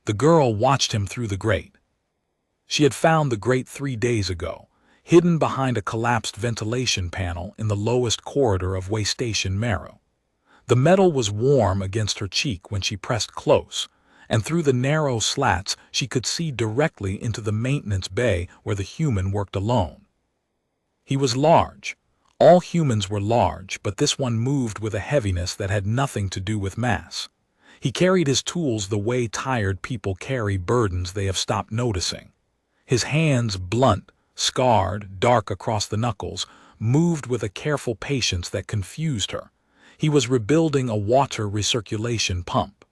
The girl watched him through the grate. She had found the grate 3 days ago, hidden behind a collapsed ventilation panel in the lowest corridor of Waystation Marrow. The metal was warm against her cheek when she pressed close, and through the narrow slats she could see directly into the maintenance bay where the human worked alone. He was large. All humans were large, but this one moved with a heaviness that had nothing to do with mass. He carried his tools the way tired people carry burdens they have stopped noticing. His hands, blunt, scarred, dark across the knuckles, moved with a careful patience that confused her. He was rebuilding a water recirculation pump.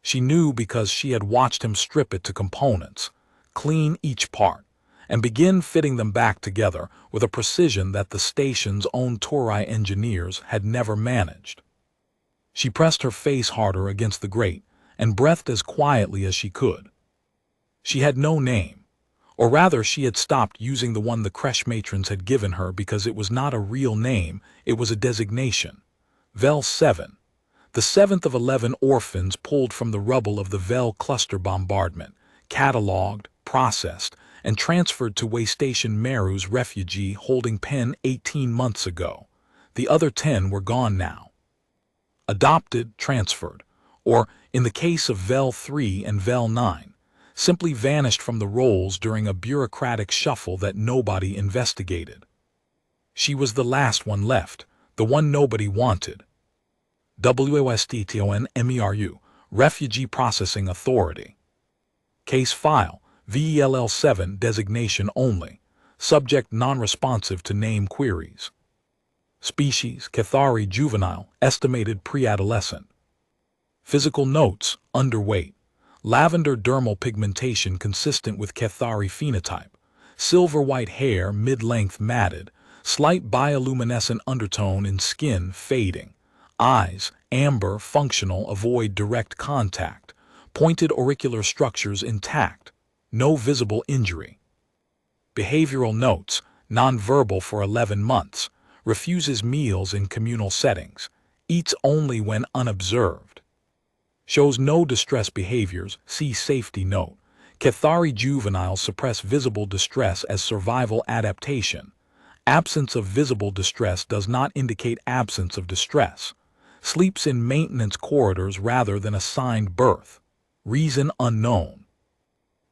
She knew because she had watched him strip it to components, clean each part, and begin fitting them back together with a precision that the station's own Torai engineers had never managed. She pressed her face harder against the grate and breathed as quietly as she could. She had no name. Or rather, she had stopped using the one the creche matrons had given her because it was not a real name, it was a designation. Vel 7. The 7th of 11 orphans pulled from the rubble of the Vel cluster bombardment, catalogued, processed, and transferred to Waystation Marrow's refugee holding pen 18 months ago. The other 10 were gone now. Adopted, transferred, or, in the case of Vel 3 and Vel 9, simply vanished from the rolls during a bureaucratic shuffle that nobody investigated. She was the last one left, the one nobody wanted. WASTTONMERU, Refugee Processing Authority. Case File, VELL 7 designation only, subject non-responsive to name queries. Species, Cathari juvenile, estimated pre-adolescent. Physical notes, underweight. Lavender dermal pigmentation consistent with Cathari phenotype, silver-white hair mid-length matted, slight bioluminescent undertone in skin fading, eyes, amber functional avoid direct contact, pointed auricular structures intact, no visible injury. Behavioral notes, nonverbal for 11 months, refuses meals in communal settings, eats only when unobserved. Shows no distress behaviors, see safety note. Cathari juveniles suppress visible distress as survival adaptation. Absence of visible distress does not indicate absence of distress. Sleeps in maintenance corridors rather than assigned berth. Reason unknown.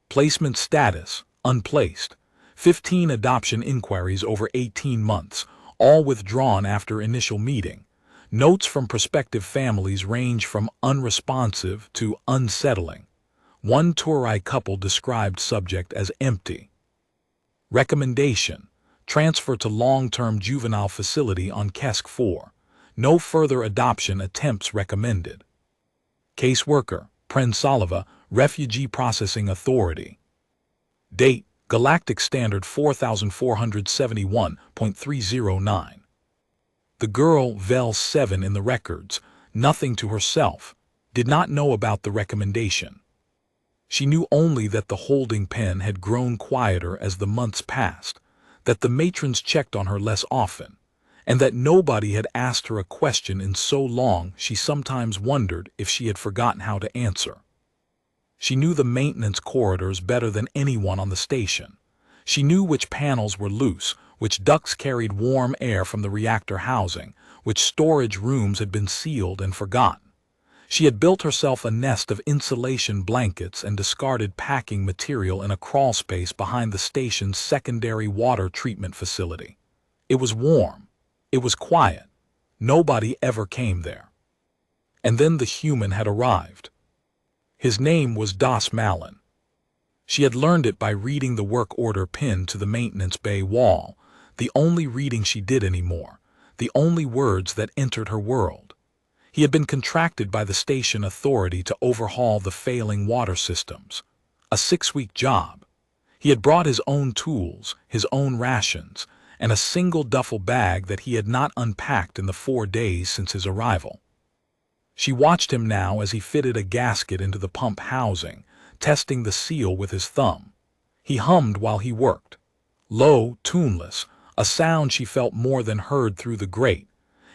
Placement status, unplaced. 15 adoption inquiries over 18 months, all withdrawn after initial meeting. Notes from prospective families range from unresponsive to unsettling. One Torai couple described subject as empty. Recommendation: transfer to long-term juvenile facility on KESK 4. No further adoption attempts recommended. Caseworker: Prensalva, Refugee Processing Authority. Date: Galactic Standard 4471.309. The girl, Vel 7 in the records, nothing to herself, did not know about the recommendation. She knew only that the holding pen had grown quieter as the months passed, that the matrons checked on her less often, and that nobody had asked her a question in so long she sometimes wondered if she had forgotten how to answer. She knew the maintenance corridors better than anyone on the station. She knew which panels were loose, which ducts carried warm air from the reactor housing, which storage rooms had been sealed and forgotten. She had built herself a nest of insulation blankets and discarded packing material in a crawlspace behind the station's secondary water treatment facility. It was warm. It was quiet. Nobody ever came there. And then the human had arrived. His name was Das Malin. She had learned it by reading the work order pinned to the maintenance bay wall, the only reading she did anymore, the only words that entered her world. He had been contracted by the station authority to overhaul the failing water systems. A 6-week job. He had brought his own tools, his own rations, and a single duffel bag that he had not unpacked in the 4 days since his arrival. She watched him now as he fitted a gasket into the pump housing, testing the seal with his thumb. He hummed while he worked. Low, tuneless, a sound she felt more than heard through the grate.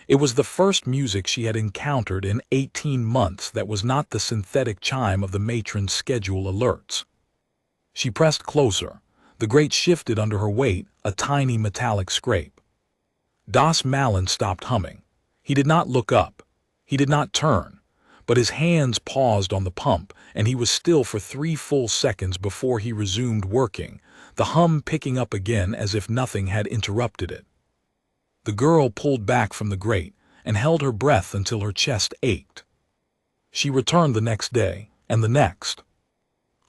It was the first music she had encountered in 18 months that was not the synthetic chime of the matron's schedule alerts. She pressed closer. The grate shifted under her weight, a tiny metallic scrape. Das Malin stopped humming. He did not look up. He did not turn. But his hands paused on the pump, and he was still for 3 full seconds before he resumed working, the hum picking up again as if nothing had interrupted it. The girl pulled back from the grate and held her breath until her chest ached. She returned the next day, and the next.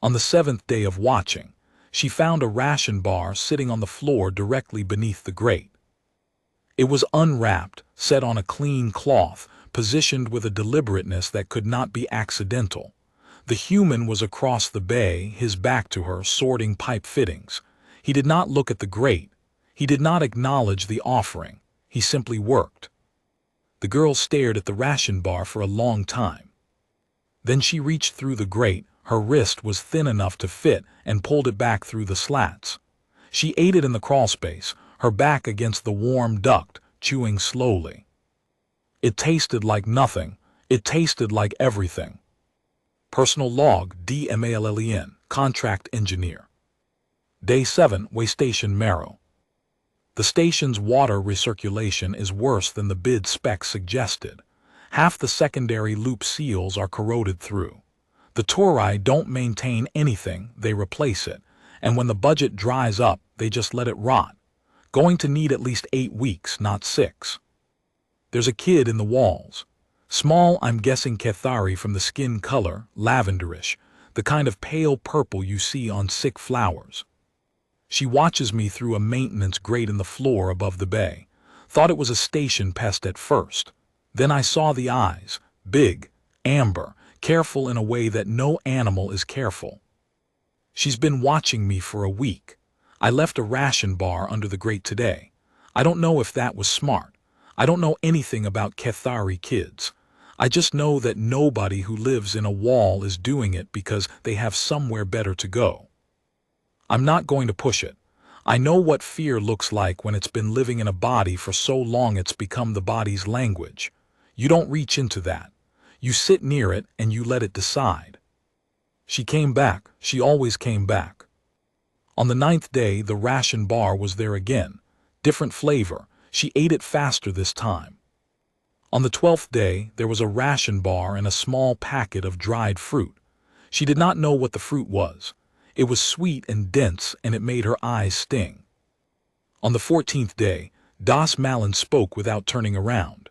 On the 7th day of watching, she found a ration bar sitting on the floor directly beneath the grate. It was unwrapped, set on a clean cloth, positioned with a deliberateness that could not be accidental. The human was across the bay, his back to her, sorting pipe fittings. He did not look at the grate. He did not acknowledge the offering. He simply worked. The girl stared at the ration bar for a long time. Then she reached through the grate. Her wrist was thin enough to fit, and pulled it back through the slats. She ate it in the crawlspace, her back against the warm duct, chewing slowly. It tasted like nothing. It tasted like everything. Personal log, DMALLEN, contract engineer. Day 7, way station Marrow. The station's water recirculation is worse than the bid spec suggested. Half the secondary loop seals are corroded through. The Tori don't maintain anything, they replace it, and when the budget dries up, they just let it rot. Going to need at least 8 weeks, not 6. There's a kid in the walls. Small, I'm guessing Cathari from the skin color, lavenderish, the kind of pale purple you see on sick flowers. She watches me through a maintenance grate in the floor above the bay. Thought it was a station pest at first. Then I saw the eyes, big, amber, careful in a way that no animal is careful. She's been watching me for a week. I left a ration bar under the grate today. I don't know if that was smart. I don't know anything about Cathari kids. I just know that nobody who lives in a wall is doing it because they have somewhere better to go. I'm not going to push it. I know what fear looks like when it's been living in a body for so long it's become the body's language. You don't reach into that. You sit near it and you let it decide. She came back. She always came back. On the 9th day, the ration bar was there again. Different flavor. She ate it faster this time. On the 12th day, there was a ration bar and a small packet of dried fruit. She did not know what the fruit was. It was sweet and dense, and it made her eyes sting. On the 14th day, Das Malin spoke without turning around.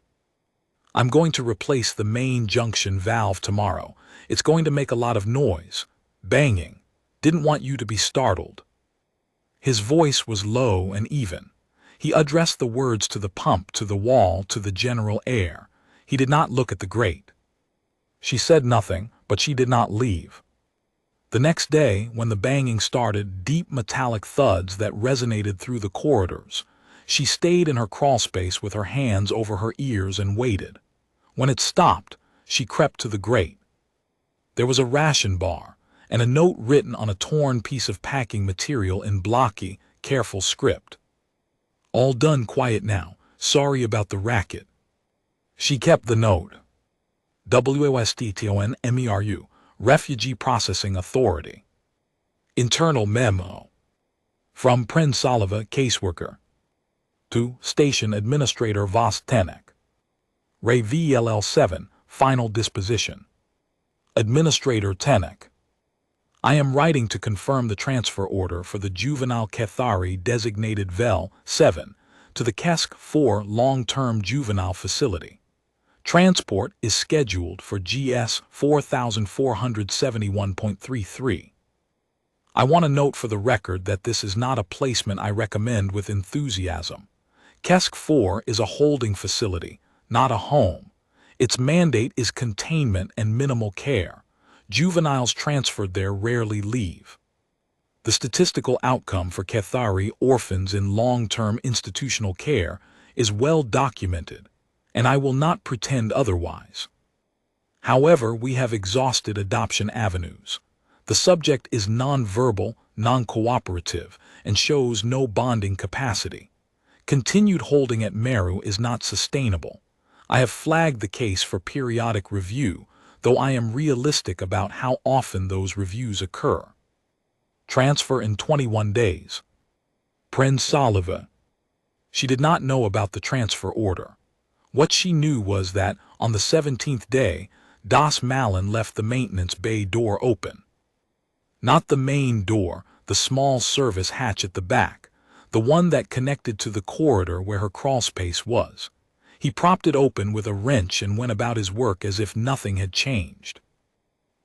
I'm going to replace the main junction valve tomorrow. It's going to make a lot of noise. Banging. Didn't want you to be startled. His voice was low and even. He addressed the words to the pump, to the wall, to the general air. He did not look at the grate. She said nothing, but she did not leave. The next day, when the banging started, deep metallic thuds that resonated through the corridors, she stayed in her crawlspace with her hands over her ears and waited. When it stopped, she crept to the grate. There was a ration bar, and a note written on a torn piece of packing material in blocky, careful script. All done, quiet now. Sorry about the racket. She kept the note. WOSTTONMERU, Refugee Processing Authority. Internal memo. From Prince Oliver, caseworker. To Station Administrator Vost Tenek. Ray VLL7, Final Disposition. Administrator Tenek. I am writing to confirm the transfer order for the juvenile Cathari designated VEL 7 to the KESK 4 long-term juvenile facility. Transport is scheduled for GS 4471.33. I want to note for the record that this is not a placement I recommend with enthusiasm. KESK 4 is a holding facility, not a home. Its mandate is containment and minimal care. Juveniles transferred there rarely leave. The statistical outcome for Cathari orphans in long-term institutional care is well documented, and I will not pretend otherwise. However, we have exhausted adoption avenues. The subject is non-verbal, non-cooperative, and shows no bonding capacity. Continued holding at Meru is not sustainable. I have flagged the case for periodic review, though I am realistic about how often those reviews occur. Transfer in 21 days. Prince Saliva. She did not know about the transfer order. What she knew was that, on the 17th day, Das Malin left the maintenance bay door open. Not the main door, the small service hatch at the back, the one that connected to the corridor where her crawlspace was. He propped it open with a wrench and went about his work as if nothing had changed.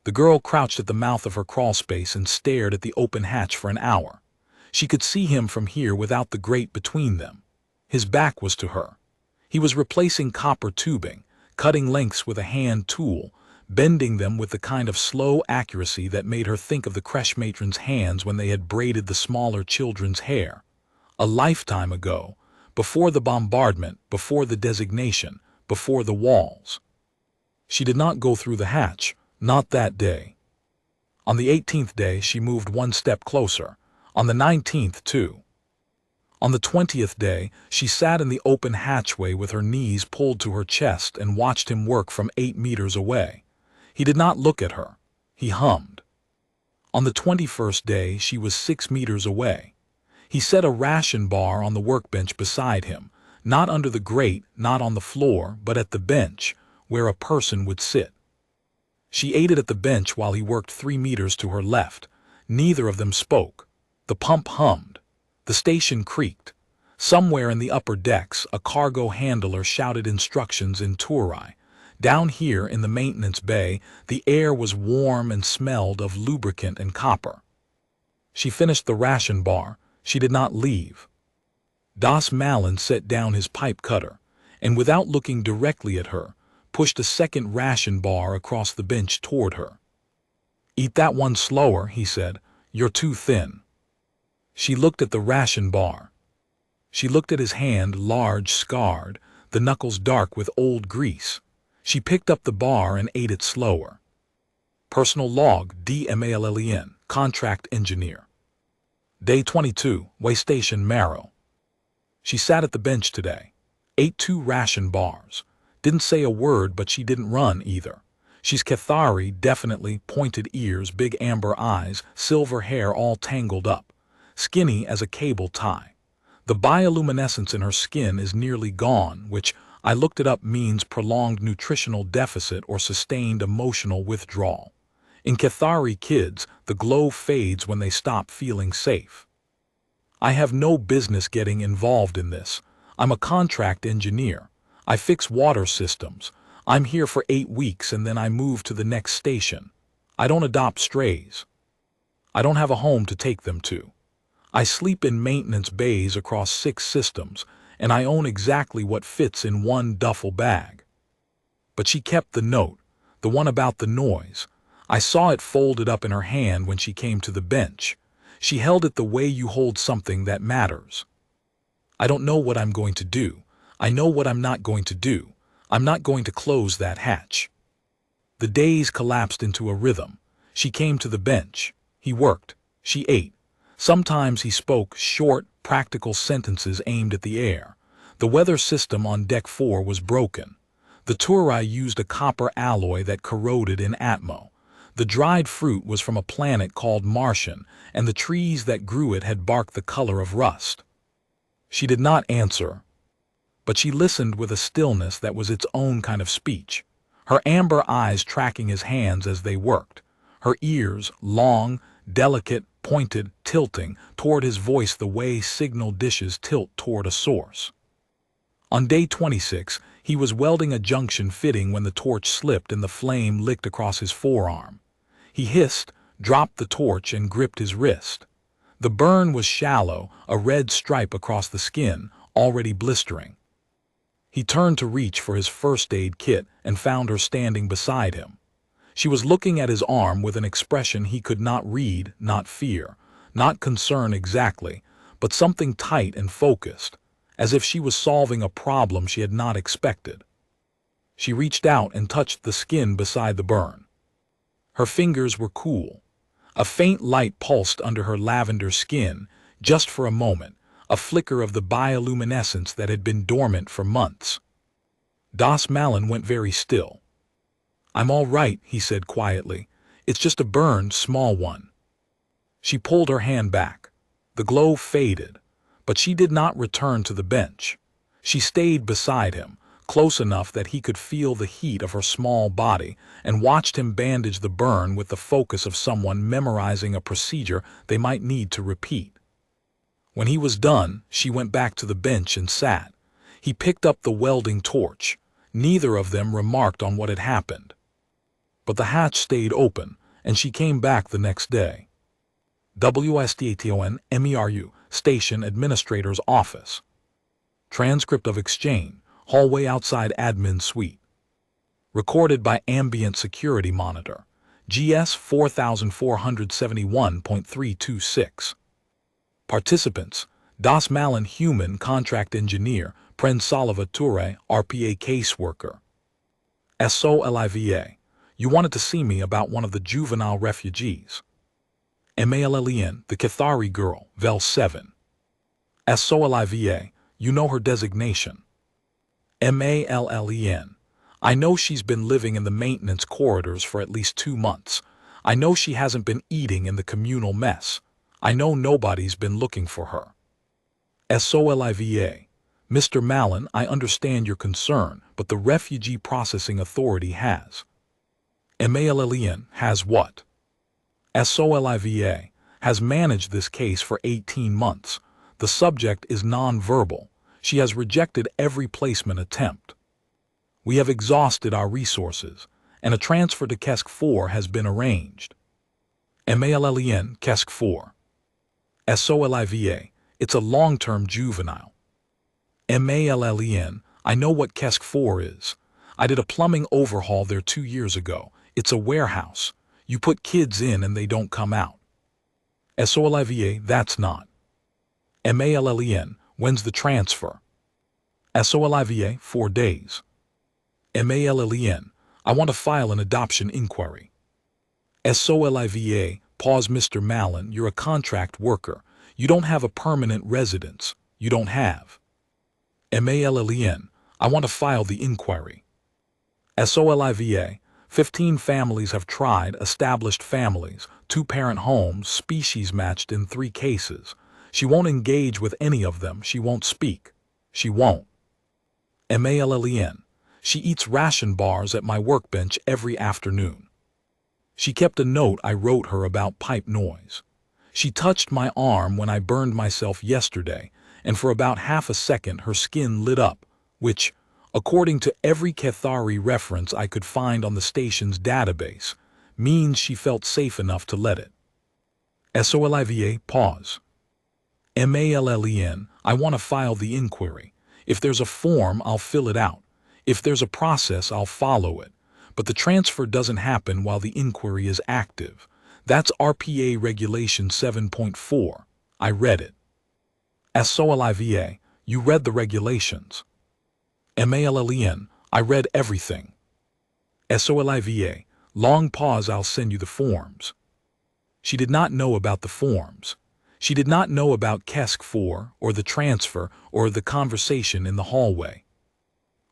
The girl crouched at the mouth of her crawlspace and stared at the open hatch for an hour. She could see him from here without the grate between them. His back was to her. He was replacing copper tubing, cutting lengths with a hand tool, bending them with the kind of slow accuracy that made her think of the creche matron's hands when they had braided the smaller children's hair. A lifetime ago, before the bombardment, before the designation, before the walls. She did not go through the hatch, not that day. On the 18th day she moved one step closer, on the 19th too. On the 20th day she sat in the open hatchway with her knees pulled to her chest and watched him work from 8 meters away. He did not look at her. He hummed. On the 21st day she was 6 meters away. He set a ration bar on the workbench beside him, not under the grate, not on the floor, but at the bench, where a person would sit. She ate it at the bench while he worked 3 meters to her left. Neither of them spoke. The pump hummed. The station creaked. Somewhere in the upper decks, a cargo handler shouted instructions in Turai. Down here in the maintenance bay, the air was warm and smelled of lubricant and copper. She finished the ration bar. She did not leave. Das Malin set down his pipe cutter, and without looking directly at her, pushed a second ration bar across the bench toward her. "Eat that one slower," he said. "You're too thin." She looked at the ration bar. She looked at his hand, large, scarred, the knuckles dark with old grease. She picked up the bar and ate it slower. Personal log, DMALLEN, contract engineer. Day 22, way station Marrow. She sat at the bench today. Ate 2 ration bars. Didn't say a word, but she didn't run either. She's Cathari, definitely, pointed ears, big amber eyes, silver hair all tangled up. Skinny as a cable tie. The bioluminescence in her skin is nearly gone, which, I looked it up, means prolonged nutritional deficit or sustained emotional withdrawal. In Cathari kids, the glow fades when they stop feeling safe. I have no business getting involved in this. I'm a contract engineer. I fix water systems. I'm here for 8 weeks and then I move to the next station. I don't adopt strays. I don't have a home to take them to. I sleep in maintenance bays across 6 systems, and I own exactly what fits in one duffel bag. But she kept the note, the one about the noise. I saw it folded up in her hand when she came to the bench. She held it the way you hold something that matters. I don't know what I'm going to do. I know what I'm not going to do. I'm not going to close that hatch. The days collapsed into a rhythm. She came to the bench. He worked. She ate. Sometimes he spoke short, practical sentences aimed at the air. The weather system on Deck 4 was broken. The Turai used a copper alloy that corroded in Atmo. The dried fruit was from a planet called Martian, and the trees that grew it had bark the color of rust. She did not answer, but she listened with a stillness that was its own kind of speech, her amber eyes tracking his hands as they worked, her ears, long, delicate, pointed, tilting toward his voice the way signal dishes tilt toward a source. On day 26, he was welding a junction fitting when the torch slipped and the flame licked across his forearm. He hissed, dropped the torch, and gripped his wrist. The burn was shallow, a red stripe across the skin, already blistering. He turned to reach for his first aid kit and found her standing beside him. She was looking at his arm with an expression he could not read, not fear, not concern exactly, but something tight and focused, as if she was solving a problem she had not expected. She reached out and touched the skin beside the burn. Her fingers were cool. A faint light pulsed under her lavender skin, just for a moment, a flicker of the bioluminescence that had been dormant for months. Das Malin went very still. "I'm all right," he said quietly. "It's just a burn, small one." She pulled her hand back. The glow faded, but she did not return to the bench. She stayed beside him, close enough that he could feel the heat of her small body, and watched him bandage the burn with the focus of someone memorizing a procedure they might need to repeat. When he was done, she went back to the bench and sat. He picked up the welding torch. Neither of them remarked on what had happened. But the hatch stayed open, and she came back the next day. WSTATON MERU, Station Administrator's Office. Transcript of exchange, hallway outside admin suite. Recorded by Ambient Security Monitor, GS 4471.326. Participants: Das Malin, Human Contract Engineer, Pren Salvatore, RPA Caseworker. SOLIVA, you wanted to see me about one of the juvenile refugees. MALLEN, the Cathari girl, Vel 7. SOLIVA, you know her designation. MALLEN, I know she's been living in the maintenance corridors for at least 2 months. I know she hasn't been eating in the communal mess. I know nobody's been looking for her. SOLIVA, Mr. Malin, I understand your concern, but the Refugee Processing Authority has. MALLEN, has what? SOLIVA, has managed this case for 18 months. The subject is non-verbal. She has rejected every placement attempt. We have exhausted our resources, and a transfer to KESK 4 has been arranged. MALLEN, KESK 4. SOLIVA, it's a long-term juvenile. MALLEN, I know what KESK 4 is. I did a plumbing overhaul there 2 years ago. It's a warehouse. You put kids in and they don't come out. SOLIVA, that's not. MALLEN, when's the transfer? SOLIVA, 4 days. MALLEN, I want to file an adoption inquiry. SOLIVA, pause Mr. Malin, you're a contract worker. You don't have a permanent residence. You don't have. MALLEN, I want to file the inquiry. SOLIVA, 15 families have tried, established families, 2-parent homes, species matched in 3 cases. She won't engage with any of them. She won't speak. She won't. MALLEN, she eats ration bars at my workbench every afternoon. She kept a note I wrote her about pipe noise. She touched my arm when I burned myself yesterday, and for about half a second her skin lit up, which, according to every Cathari reference I could find on the station's database, means she felt safe enough to let it. SOLIVA, pause. MALLEN, I want to file the inquiry. If there's a form, I'll fill it out. If there's a process, I'll follow it. But the transfer doesn't happen while the inquiry is active. That's RPA Regulation 7.4. I read it. SOLIVA, you read the regulations. MALLEN, I read everything. SOLIVA, long pause, I'll send you the forms. She did not know about the forms. She did not know about KESK 4 or the transfer or the conversation in the hallway.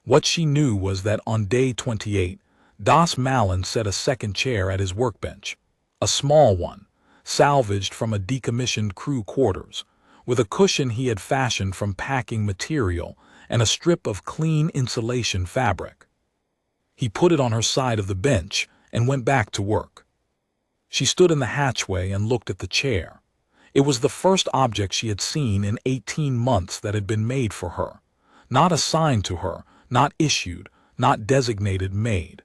What she knew was that on day 28, Das Malin set a second chair at his workbench, a small one, salvaged from a decommissioned crew quarters, with a cushion he had fashioned from packing material and a strip of clean insulation fabric. He put it on her side of the bench and went back to work. She stood in the hatchway and looked at the chair. It was the first object she had seen in 18 months that had been made for her, not assigned to her, not issued, not designated, made.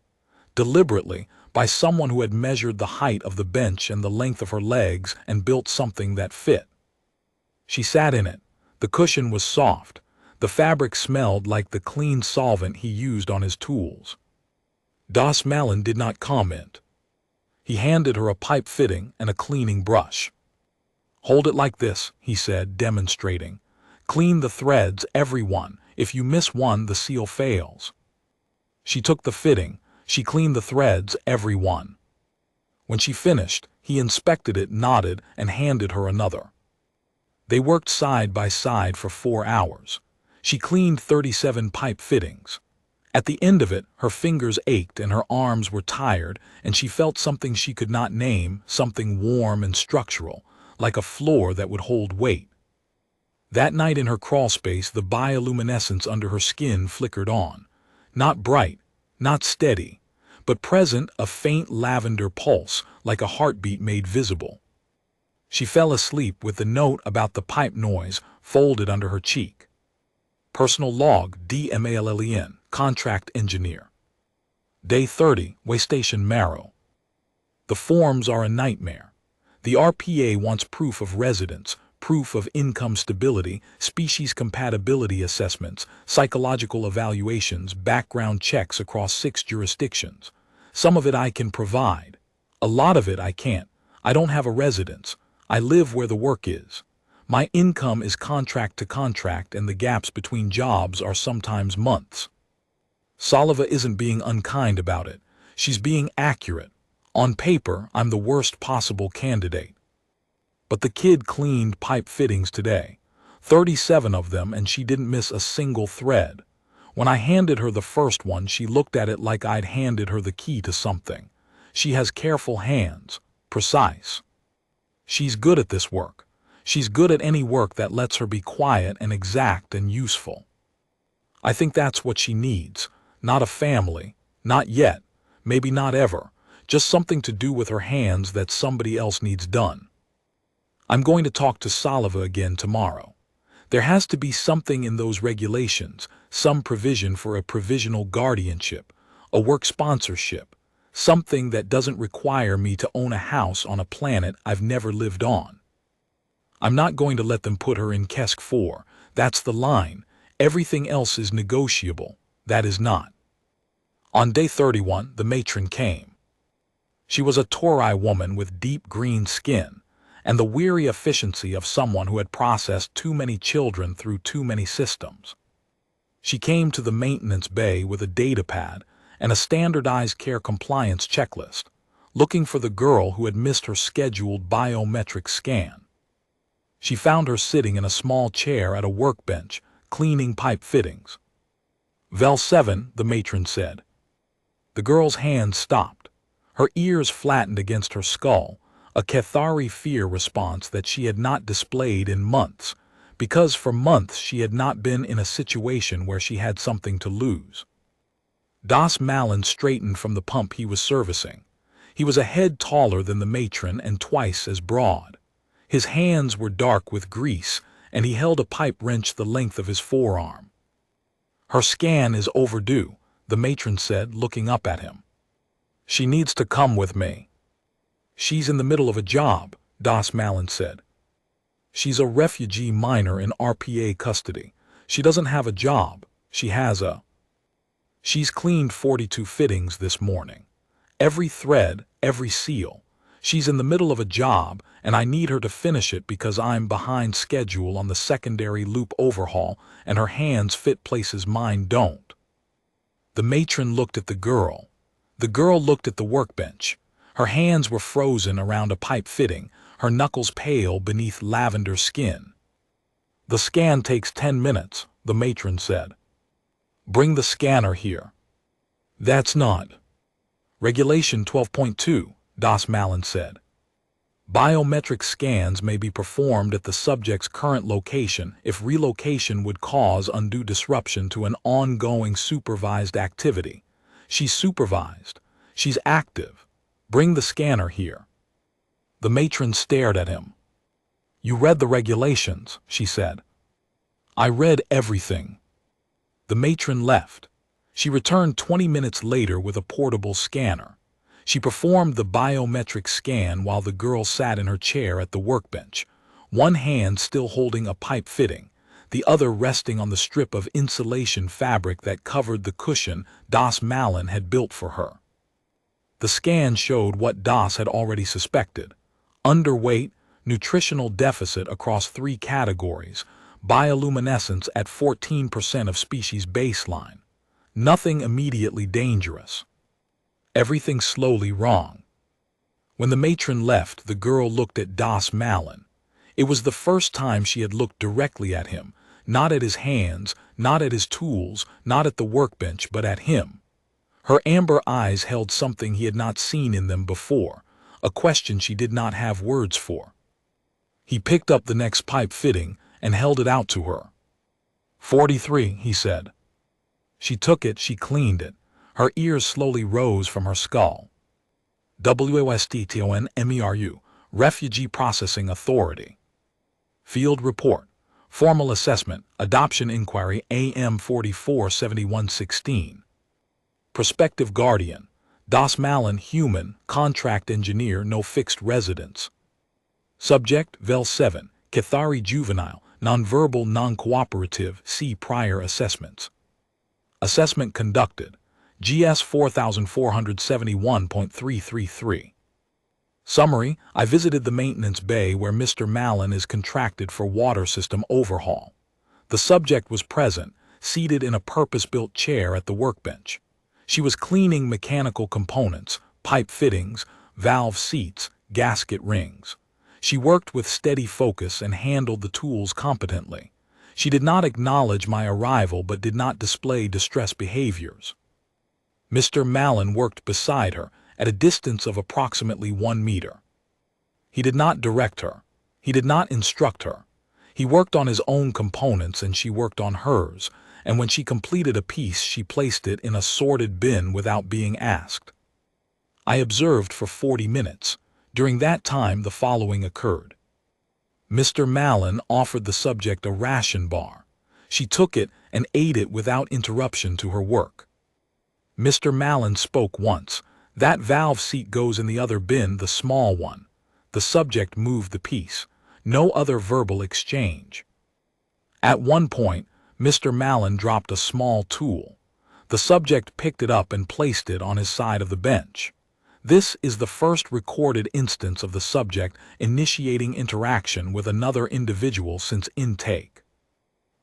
Deliberately, by someone who had measured the height of the bench and the length of her legs and built something that fit. She sat in it. The cushion was soft. The fabric smelled like the clean solvent he used on his tools. Das Malin did not comment. He handed her a pipe fitting and a cleaning brush. "Hold it like this," he said, demonstrating. "Clean the threads, every one. If you miss one, the seal fails." She took the fitting. She cleaned the threads, every one. When she finished, he inspected it, nodded, and handed her another. They worked side by side for 4 hours. She cleaned 37 pipe fittings. At the end of it, her fingers ached and her arms were tired, and she felt something she could not name, something warm and structural, like a floor that would hold weight. That night in her crawlspace, the bioluminescence under her skin flickered on. Not bright, not steady, but present, a faint lavender pulse, like a heartbeat made visible. She fell asleep with the note about the pipe noise folded under her cheek. Personal log, DMALLEN, contract engineer. Day 30, Waystation Marrow. The forms are a nightmare. The RPA wants proof of residence, proof of income stability, species compatibility assessments, psychological evaluations, background checks across 6 jurisdictions. Some of it I can provide. A lot of it I can't. I don't have a residence. I live where the work is. My income is contract to contract, and the gaps between jobs are sometimes months. Saliva isn't being unkind about it. She's being accurate. On paper, I'm the worst possible candidate. But the kid cleaned pipe fittings today. 37 of them, and she didn't miss a single thread. When I handed her the first one, she looked at it like I'd handed her the key to something. She has careful hands, precise. She's good at this work. She's good at any work that lets her be quiet and exact and useful. I think that's what she needs. Not a family. Not yet. Maybe not ever. Just something to do with her hands that somebody else needs done. I'm going to talk to Saliva again tomorrow. There has to be something in those regulations, some provision for a provisional guardianship, a work sponsorship, something that doesn't require me to own a house on a planet I've never lived on. I'm not going to let them put her in Kesk 4. That's the line. Everything else is negotiable. That is not. On day 31, the matron came. She was a Torai woman with deep green skin and the weary efficiency of someone who had processed too many children through too many systems. She came to the maintenance bay with a data pad and a standardized care compliance checklist, looking for the girl who had missed her scheduled biometric scan. She found her sitting in a small chair at a workbench, cleaning pipe fittings. Vel 7, the matron said. The girl's hands stopped. Her ears flattened against her skull, a Cathari fear response that she had not displayed in months, because for months she had not been in a situation where she had something to lose. Das Malin straightened from the pump he was servicing. He was a head taller than the matron and twice as broad. His hands were dark with grease, and he held a pipe wrench the length of his forearm. Her scan is overdue, the matron said, looking up at him. She needs to come with me. She's in the middle of a job, Das Malin said. She's a refugee minor in RPA custody. She doesn't have a job. She's cleaned 42 fittings this morning. Every thread, every seal. She's in the middle of a job, and I need her to finish it because I'm behind schedule on the secondary loop overhaul, and her hands fit places mine don't. The matron looked at the girl. The girl looked at the workbench. Her hands were frozen around a pipe fitting, her knuckles pale beneath lavender skin. The scan takes 10 minutes, the matron said. Bring the scanner here. That's not. Regulation 12.2, Das Malin said. Biometric scans may be performed at the subject's current location if relocation would cause undue disruption to an ongoing supervised activity. She's supervised. She's active. Bring the scanner here. The matron stared at him. You read the regulations, she said. I read everything. The matron left. She returned 20 minutes later with a portable scanner. She performed the biometric scan while the girl sat in her chair at the workbench, one hand still holding a pipe fitting, the other resting on the strip of insulation fabric that covered the cushion Das Malin had built for her. The scan showed what Das had already suspected: underweight, nutritional deficit across 3 categories, bioluminescence at 14% of species baseline. Nothing immediately dangerous. Everything slowly wrong. When the matron left, the girl looked at Das Malin. It was the first time she had looked directly at him, Not at his hands, not at his tools, not at the workbench, but at him. Her amber eyes held something he had not seen in them before, a question she did not have words for. He picked up the next pipe fitting and held it out to her. 43, he said. She took it, she cleaned it. Her ears slowly rose from her skull. WASTTONMERU, Refugee Processing Authority. Field Report, Formal Assessment, Adoption Inquiry AM 447116. Prospective Guardian, Das Malin, Human, Contract Engineer, No Fixed Residence. Subject, Vel 7, Cathari Juvenile, Nonverbal Non-Cooperative, see Prior Assessments. Assessment conducted, GS 4471.333. Summary, I visited the maintenance bay where Mr. Malin is contracted for water system overhaul. The subject was present, seated in a purpose-built chair at the workbench. She was cleaning mechanical components, pipe fittings, valve seats, gasket rings. She worked with steady focus and handled the tools competently. She did not acknowledge my arrival but did not display distressed behaviors. Mr. Malin worked beside her at a distance of approximately 1 meter. He did not direct her. He did not instruct her. He worked on his own components and she worked on hers, and when she completed a piece she placed it in a sorted bin without being asked. I observed for 40 minutes. During that time the following occurred. Mr. Malin offered the subject a ration bar. She took it and ate it without interruption to her work. Mr. Malin spoke once. That valve seat goes in the other bin, the small one. The subject moved the piece. No other verbal exchange. At one point, Mr. Malin dropped a small tool. The subject picked it up and placed it on his side of the bench. This is the first recorded instance of the subject initiating interaction with another individual since intake.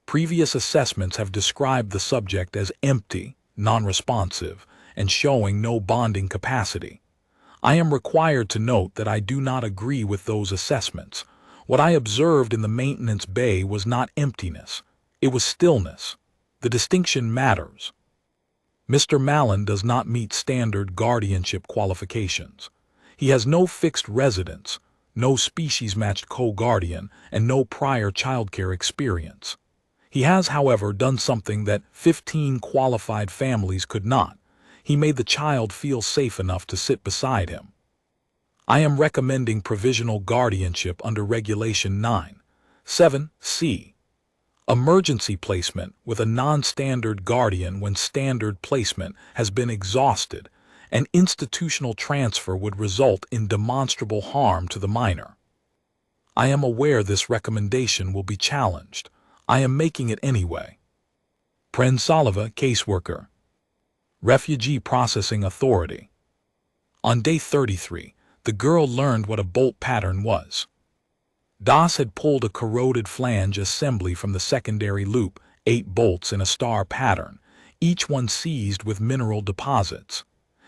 Previous assessments have described the subject as empty, non-responsive, and showing no bonding capacity. I am required to note that I do not agree with those assessments. What I observed in the maintenance bay was not emptiness. It was stillness. The distinction matters. Mr. Malin does not meet standard guardianship qualifications. He has no fixed residence, no species-matched co-guardian, and no prior childcare experience. He has, however, done something that 15 qualified families could not. He made the child feel safe enough to sit beside him. I am recommending provisional guardianship under Regulation 9(7)(c). Emergency placement with a non-standard guardian when standard placement has been exhausted, and institutional transfer would result in demonstrable harm to the minor. I am aware this recommendation will be challenged. I am making it anyway. Prensalva, caseworker. Refugee Processing Authority. On day 33, the girl learned what a bolt pattern was. Das had pulled a corroded flange assembly from the secondary loop, 8 bolts in a star pattern, each one seized with mineral deposits.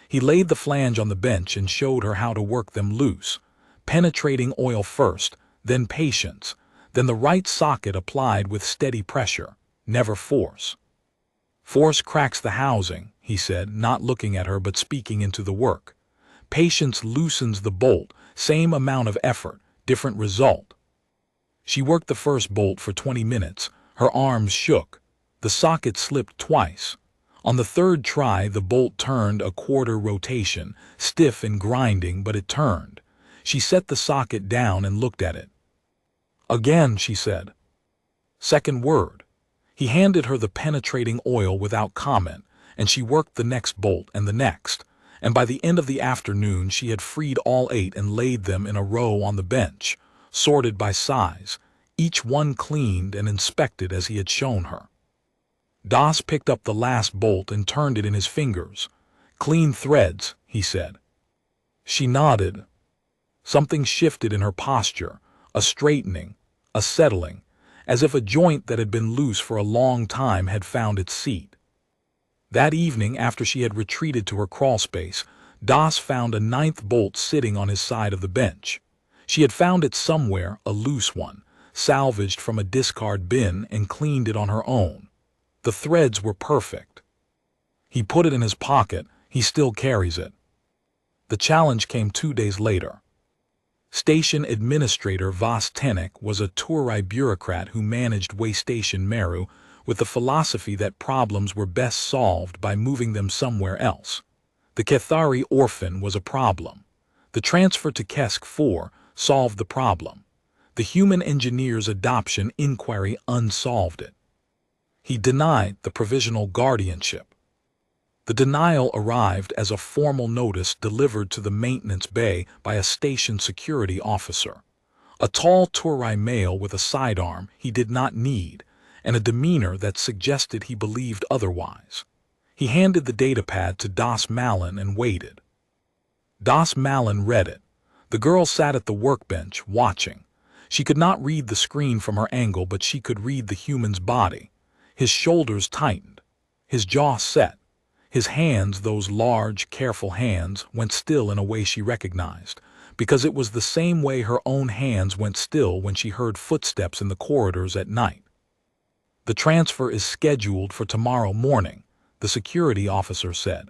He laid the flange on the bench and showed her how to work them loose, penetrating oil first, then patience, then the right socket applied with steady pressure, never force. Force cracks the housing, he said, not looking at her but speaking into the work. Patience loosens the bolt, same amount of effort, different result. She worked the first bolt for 20 minutes. Her arms shook. The socket slipped twice. On the third try, the bolt turned a quarter rotation, stiff and grinding, but it turned. She set the socket down and looked at it. Again, she said. Second word. He handed her the penetrating oil without comment, and she worked the next bolt and the next, and by the end of the afternoon she had freed all 8 and laid them in a row on the bench, sorted by size, each one cleaned and inspected as he had shown her. Das picked up the last bolt and turned it in his fingers. Clean threads, he said. She nodded. Something shifted in her posture, a straightening, a settling, as if a joint that had been loose for a long time had found its seat. That evening, after she had retreated to her crawlspace, Das found a 9th bolt sitting on his side of the bench. She had found it somewhere, a loose one, salvaged from a discard bin, and cleaned it on her own. The threads were perfect. He put it in his pocket. He still carries it. The challenge came 2 days later. Station Administrator Vas Tenek was a Turai bureaucrat who managed Waste Station Meru with the philosophy that problems were best solved by moving them somewhere else. The Kethari Orphan was a problem. The transfer to Kesk 4 solved the problem. The human engineer's adoption inquiry unsolved it. He denied the provisional guardianship. The denial arrived as a formal notice delivered to the maintenance bay by a station security officer. A tall Turai male with a sidearm he did not need, and a demeanor that suggested he believed otherwise. He handed the datapad to Das Malin and waited. Das Malin read it. The girl sat at the workbench, watching. She could not read the screen from her angle, but she could read the human's body. His shoulders tightened. His jaw set. His hands, those large, careful hands, went still in a way she recognized, because it was the same way her own hands went still when she heard footsteps in the corridors at night. "The transfer is scheduled for tomorrow morning," the security officer said.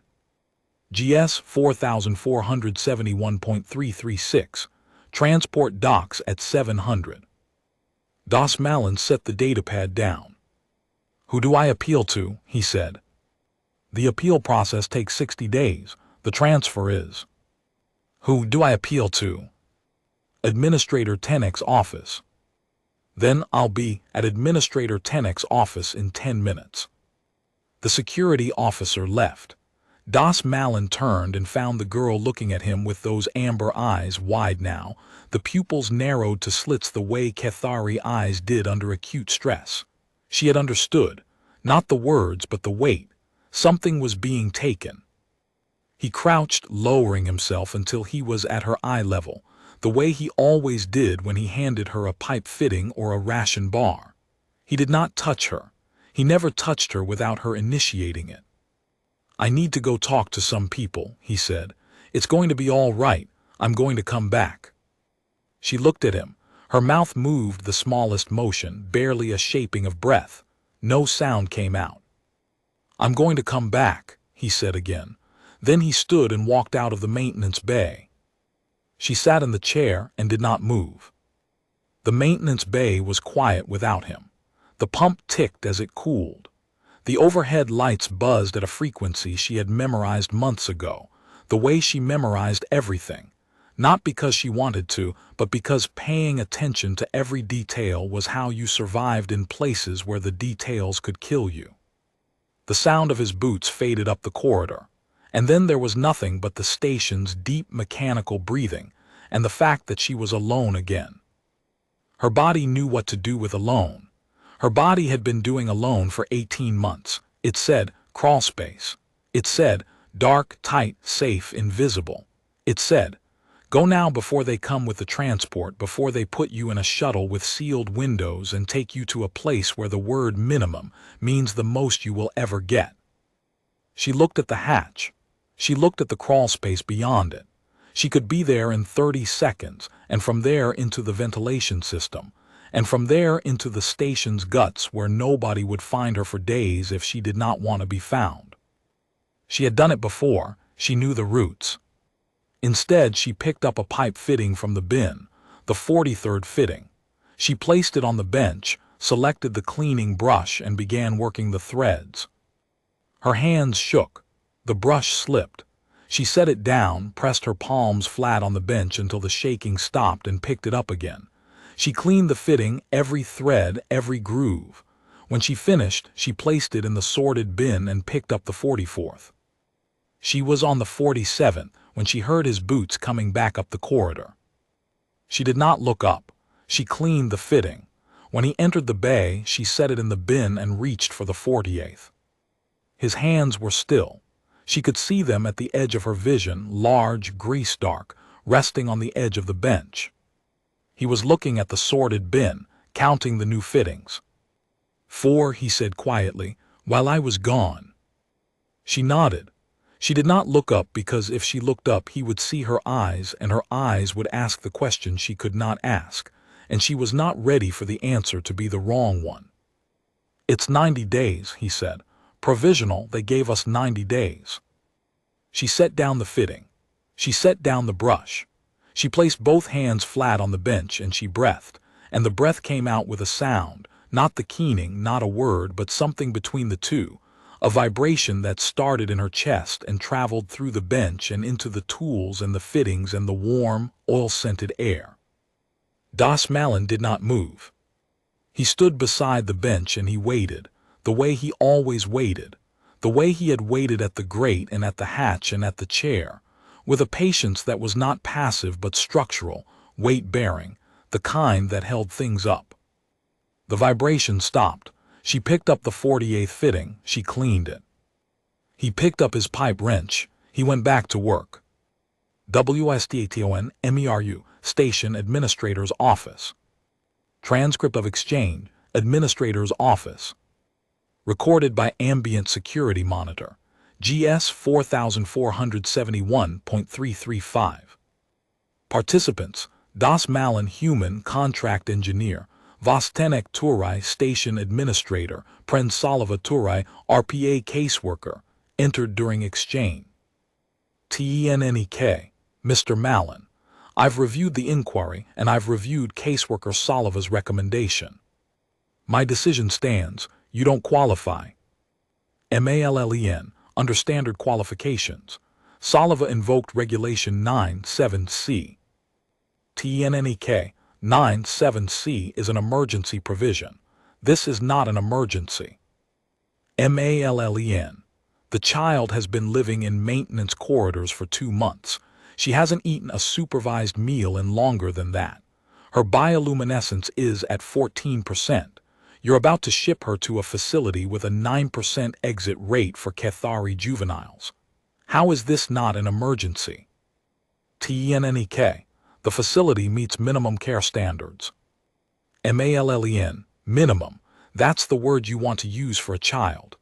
"GS 4471.336. Transport docks at 700. Das Malin set the datapad down. "Who do I appeal to?" he said. "The appeal process takes 60 days. The transfer is." "Who do I appeal to?" "Administrator Tenek's office." "Then I'll be at Administrator Tenek's office in 10 minutes. The security officer left. Das Malin turned and found the girl looking at him with those amber eyes, wide now, the pupils narrowed to slits the way Kethari eyes did under acute stress. She had understood, not the words but the weight. Something was being taken. He crouched, lowering himself until he was at her eye level, the way he always did when he handed her a pipe fitting or a ration bar. He did not touch her. He never touched her without her initiating it. "I need to go talk to some people," he said. "It's going to be all right. I'm going to come back." She looked at him. Her mouth moved the smallest motion, barely a shaping of breath. No sound came out. "I'm going to come back," he said again. Then he stood and walked out of the maintenance bay. She sat in the chair and did not move. The maintenance bay was quiet without him. The pump ticked as it cooled. The overhead lights buzzed at a frequency she had memorized months ago, the way she memorized everything, not because she wanted to, but because paying attention to every detail was how you survived in places where the details could kill you. The sound of his boots faded up the corridor, and then there was nothing but the station's deep mechanical breathing and the fact that she was alone again. Her body knew what to do with alone. Her body had been doing alone for 18 months. It said, crawl space. It said, dark, tight, safe, invisible. It said, go now before they come with the transport, before they put you in a shuttle with sealed windows and take you to a place where the word minimum means the most you will ever get. She looked at the hatch. She looked at the crawl space beyond it. She could be there in 30 seconds, and from there into the ventilation system, and from there into the station's guts where nobody would find her for days if she did not want to be found. She had done it before. She knew the routes. Instead, she picked up a pipe fitting from the bin, the 43rd fitting. She placed it on the bench, selected the cleaning brush, and began working the threads. Her hands shook. The brush slipped. She set it down, pressed her palms flat on the bench until the shaking stopped, and picked it up again. She cleaned the fitting, every thread, every groove. When she finished, she placed it in the sorted bin and picked up the 44th. She was on the 47th when she heard his boots coming back up the corridor. She did not look up. She cleaned the fitting. When he entered the bay, she set it in the bin and reached for the 48th. His hands were still. She could see them at the edge of her vision, large, grease-dark, resting on the edge of the bench. He was looking at the sorted bin, counting the new fittings. 4, he said quietly, while I was gone. She nodded. She did not look up because if she looked up he would see her eyes, and her eyes would ask the question she could not ask, and she was not ready for the answer to be the wrong one. "It's 90 days," he said. "Provisional, they gave us 90 days." She set down the fitting. She set down the brush. She placed both hands flat on the bench and she breathed, and the breath came out with a sound, not the keening, not a word, but something between the two, a vibration that started in her chest and traveled through the bench and into the tools and the fittings and the warm, oil-scented air. Das Malin did not move. He stood beside the bench and he waited, the way he always waited, the way he had waited at the grate and at the hatch and at the chair, with a patience that was not passive but structural, weight-bearing, the kind that held things up. The vibration stopped. She picked up the 48th fitting. She cleaned it. He picked up his pipe wrench. He went back to work. WSTATON-MERU, Station Administrator's Office. Transcript of Exchange, Administrator's Office. Recorded by Ambient Security Monitor, GS 4471.335. Participants: Das Malin, Human Contract Engineer; Vostenek Turai, Station Administrator; Pren Salva Turai, RPA Caseworker. Entered during exchange. TENNEK, Mr. Malin, I've reviewed the inquiry and I've reviewed Caseworker Salva's recommendation. My decision stands. You don't qualify. MALLEN, under standard qualifications. Salva invoked Regulation 97C. TENNEK, 97C is an emergency provision. This is not an emergency. MALLEN, the child has been living in maintenance corridors for 2 months. She hasn't eaten a supervised meal in longer than that. Her bioluminescence is at 14%. You're about to ship her to a facility with a 9% exit rate for Cathari juveniles. How is this not an emergency? TENNEK, the facility meets minimum care standards. MALLEN, minimum, that's the word you want to use for a child.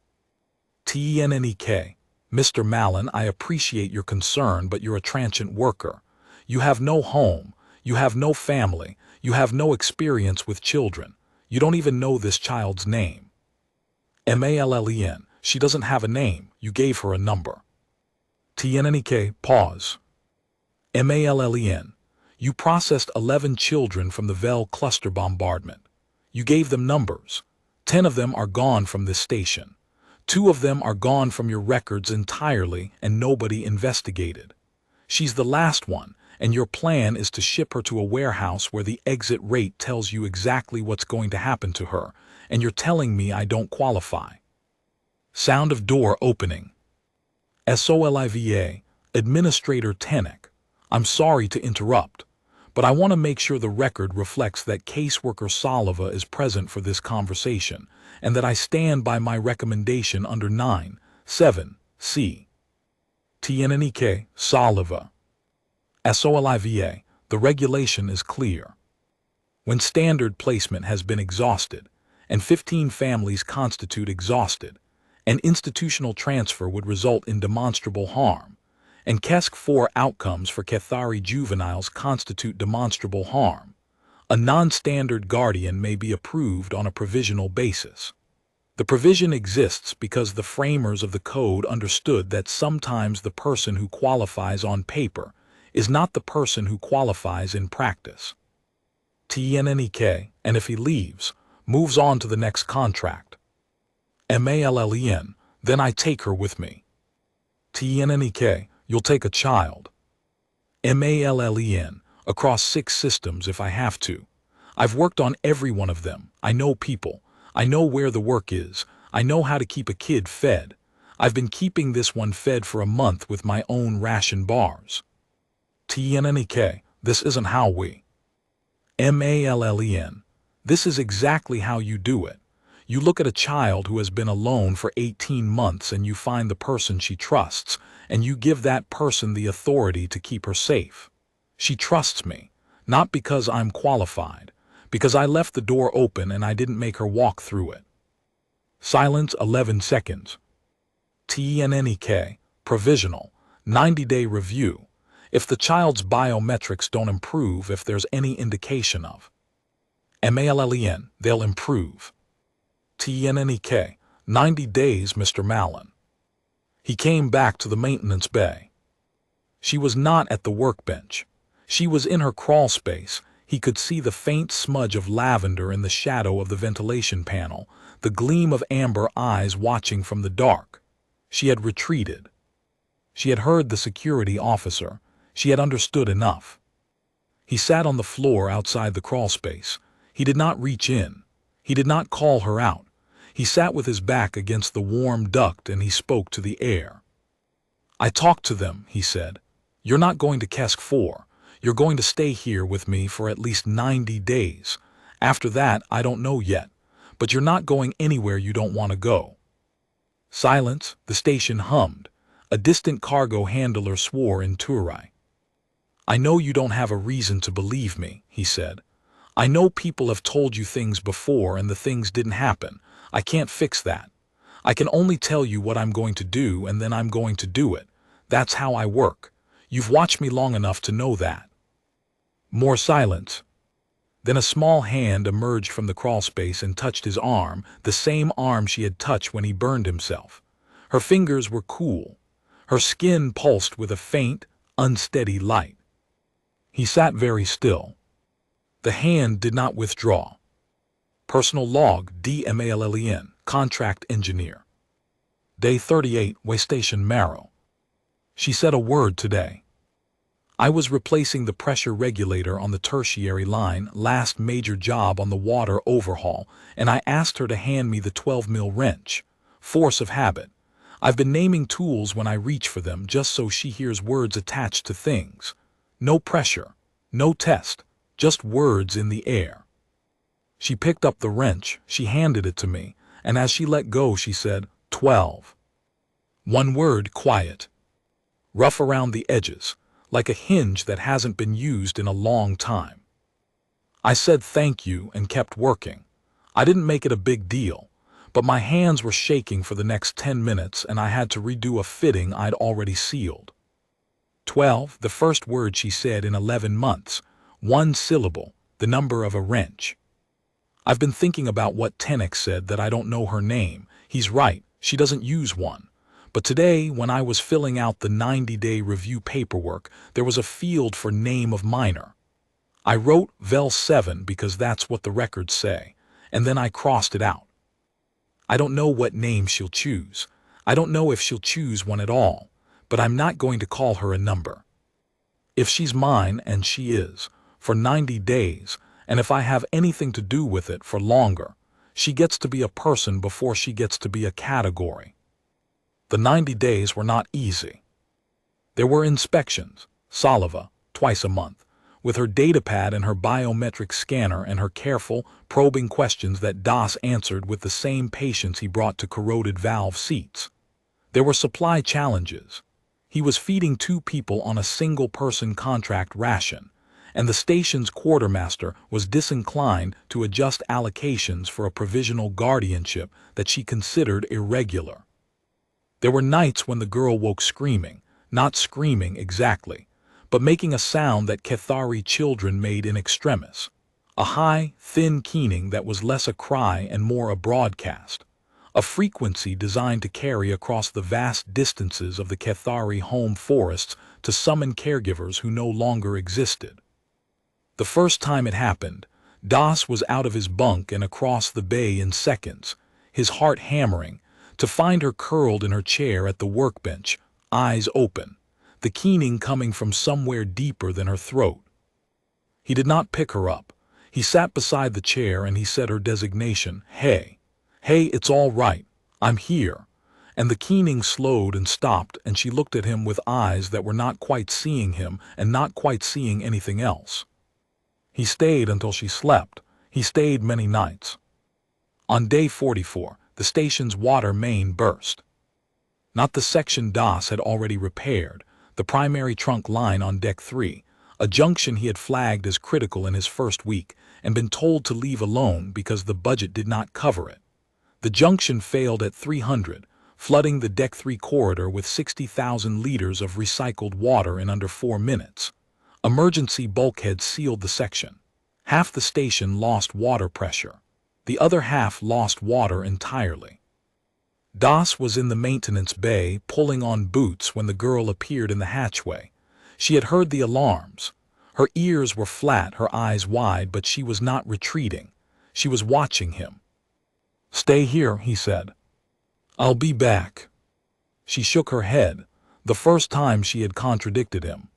TENNEK, Mr. Malin, I appreciate your concern, but you're a transient worker. You have no home, you have no family, you have no experience with children. You don't even know this child's name. MALLEN, she doesn't have a name, you gave her a number. TENNEK, pause. MALLEN, you processed 11 children from the Vel cluster bombardment. You gave them numbers. 10 of them are gone from this station. 2 of them are gone from your records entirely and nobody investigated. She's the last one, and your plan is to ship her to a warehouse where the exit rate tells you exactly what's going to happen to her, and you're telling me I don't qualify. Sound of door opening. SOLIVA, Administrator Tenek, I'm sorry to interrupt, but I want to make sure the record reflects that Caseworker Salva is present for this conversation, and that I stand by my recommendation under 9(7)(c). TENNEK, Salva. SOLIVA, the regulation is clear. When standard placement has been exhausted, and 15 families constitute exhausted, an institutional transfer would result in demonstrable harm, and KESC 4 outcomes for Cathari juveniles constitute demonstrable harm. A non-standard guardian may be approved on a provisional basis. The provision exists because the framers of the code understood that sometimes the person who qualifies on paper is not the person who qualifies in practice. TENNEK, and if he leaves, moves on to the next contract. MALLEN, then I take her with me. TENNEK, you'll take a child. MALLEN, across 6 systems if I have to. I've worked on every one of them. I know people. I know where the work is. I know how to keep a kid fed. I've been keeping this one fed for a month with my own ration bars. TENNEK, this isn't how we. MALLEN, this is exactly how you do it. You look at a child who has been alone for 18 months and you find the person she trusts, and you give that person the authority to keep her safe. She trusts me, not because I'm qualified, because I left the door open and I didn't make her walk through it. Silence 11 seconds. TENNEK, provisional, 90-day review. If the child's biometrics don't improve, if there's any indication of MALLEN, they'll improve. TNNEK, 90 days, Mr. Mallon. He came back to the maintenance bay. She was not at the workbench. She was in her crawl space. He could see the faint smudge of lavender in the shadow of the ventilation panel, the gleam of amber eyes watching from the dark. She had retreated. She had heard the security officer. She had understood enough. He sat on the floor outside the crawl space. He did not reach in. He did not call her out. He sat with his back against the warm duct and he spoke to the air. I talked to them, he said. You're not going to Kesk 4. You're going to stay here with me for at least 90 days. After that, I don't know yet. But you're not going anywhere you don't want to go. Silence. The station hummed. A distant cargo handler swore in Turai. I know you don't have a reason to believe me, he said. I know people have told you things before and the things didn't happen. I can't fix that. I can only tell you what I'm going to do and then I'm going to do it. That's how I work. You've watched me long enough to know that. More silence. Then a small hand emerged from the crawl space and touched his arm, the same arm she had touched when he burned himself. Her fingers were cool. Her skin pulsed with a faint, unsteady light. He sat very still. The hand did not withdraw. Personal log, DMALLEN, contract engineer. Day 38, way station Marrow. She said a word today. I was replacing the pressure regulator on the tertiary line, last major job on the water overhaul, and I asked her to hand me the 12 mil wrench. Force of habit. I've been naming tools when I reach for them just so she hears words attached to things. No pressure, no test, just words in the air. She picked up the wrench, she handed it to me, and as she let go she said, 12. One word, quiet. Rough around the edges, like a hinge that hasn't been used in a long time. I said thank you and kept working. I didn't make it a big deal, but my hands were shaking for the next 10 minutes and I had to redo a fitting I'd already sealed. 12, the first word she said in 11 months, one syllable, the number of a wrench. I've been thinking about what Tenek said that I don't know her name. He's right, she doesn't use one. But today, when I was filling out the 90-day review paperwork, there was a field for name of minor. I wrote Vel 7 because that's what the records say, and then I crossed it out. I don't know what name she'll choose. I don't know if she'll choose one at all, but I'm not going to call her a number. If she's mine, and she is, for 90 days, and if I have anything to do with it for longer, she gets to be a person before she gets to be a category. The 90 days were not easy. There were inspections, Saliva, twice a month, with her datapad and her biometric scanner and her careful, probing questions that Das answered with the same patience he brought to corroded valve seats. There were supply challenges. He was feeding 2 people on a single-person contract ration, and the station's quartermaster was disinclined to adjust allocations for a provisional guardianship that she considered irregular. There were nights when the girl woke screaming, not screaming exactly, but making a sound that Cathari children made in extremis, a high, thin keening that was less a cry and more a broadcast, a frequency designed to carry across the vast distances of the Cathari home forests to summon caregivers who no longer existed. The first time it happened, Das was out of his bunk and across the bay in seconds, his heart hammering, to find her curled in her chair at the workbench, eyes open, the keening coming from somewhere deeper than her throat. He did not pick her up. He sat beside the chair and he said her designation, hey. Hey, it's all right. I'm here. And the keening slowed and stopped and she looked at him with eyes that were not quite seeing him and not quite seeing anything else. He stayed until she slept. He stayed many nights. On day 44, the station's water main burst. Not the section Das had already repaired, the primary trunk line on deck 3, a junction he had flagged as critical in his first week and been told to leave alone because the budget did not cover it. The junction failed at 300, flooding the deck 3 corridor with 60,000 liters of recycled water in under 4 minutes. Emergency bulkheads sealed the section. Half the station lost water pressure. The other half lost water entirely. Das was in the maintenance bay pulling on boots when the girl appeared in the hatchway. She had heard the alarms. Her ears were flat, her eyes wide, but she was not retreating. She was watching him. "Stay here," he said. "I'll be back." She shook her head, the first time she had contradicted him.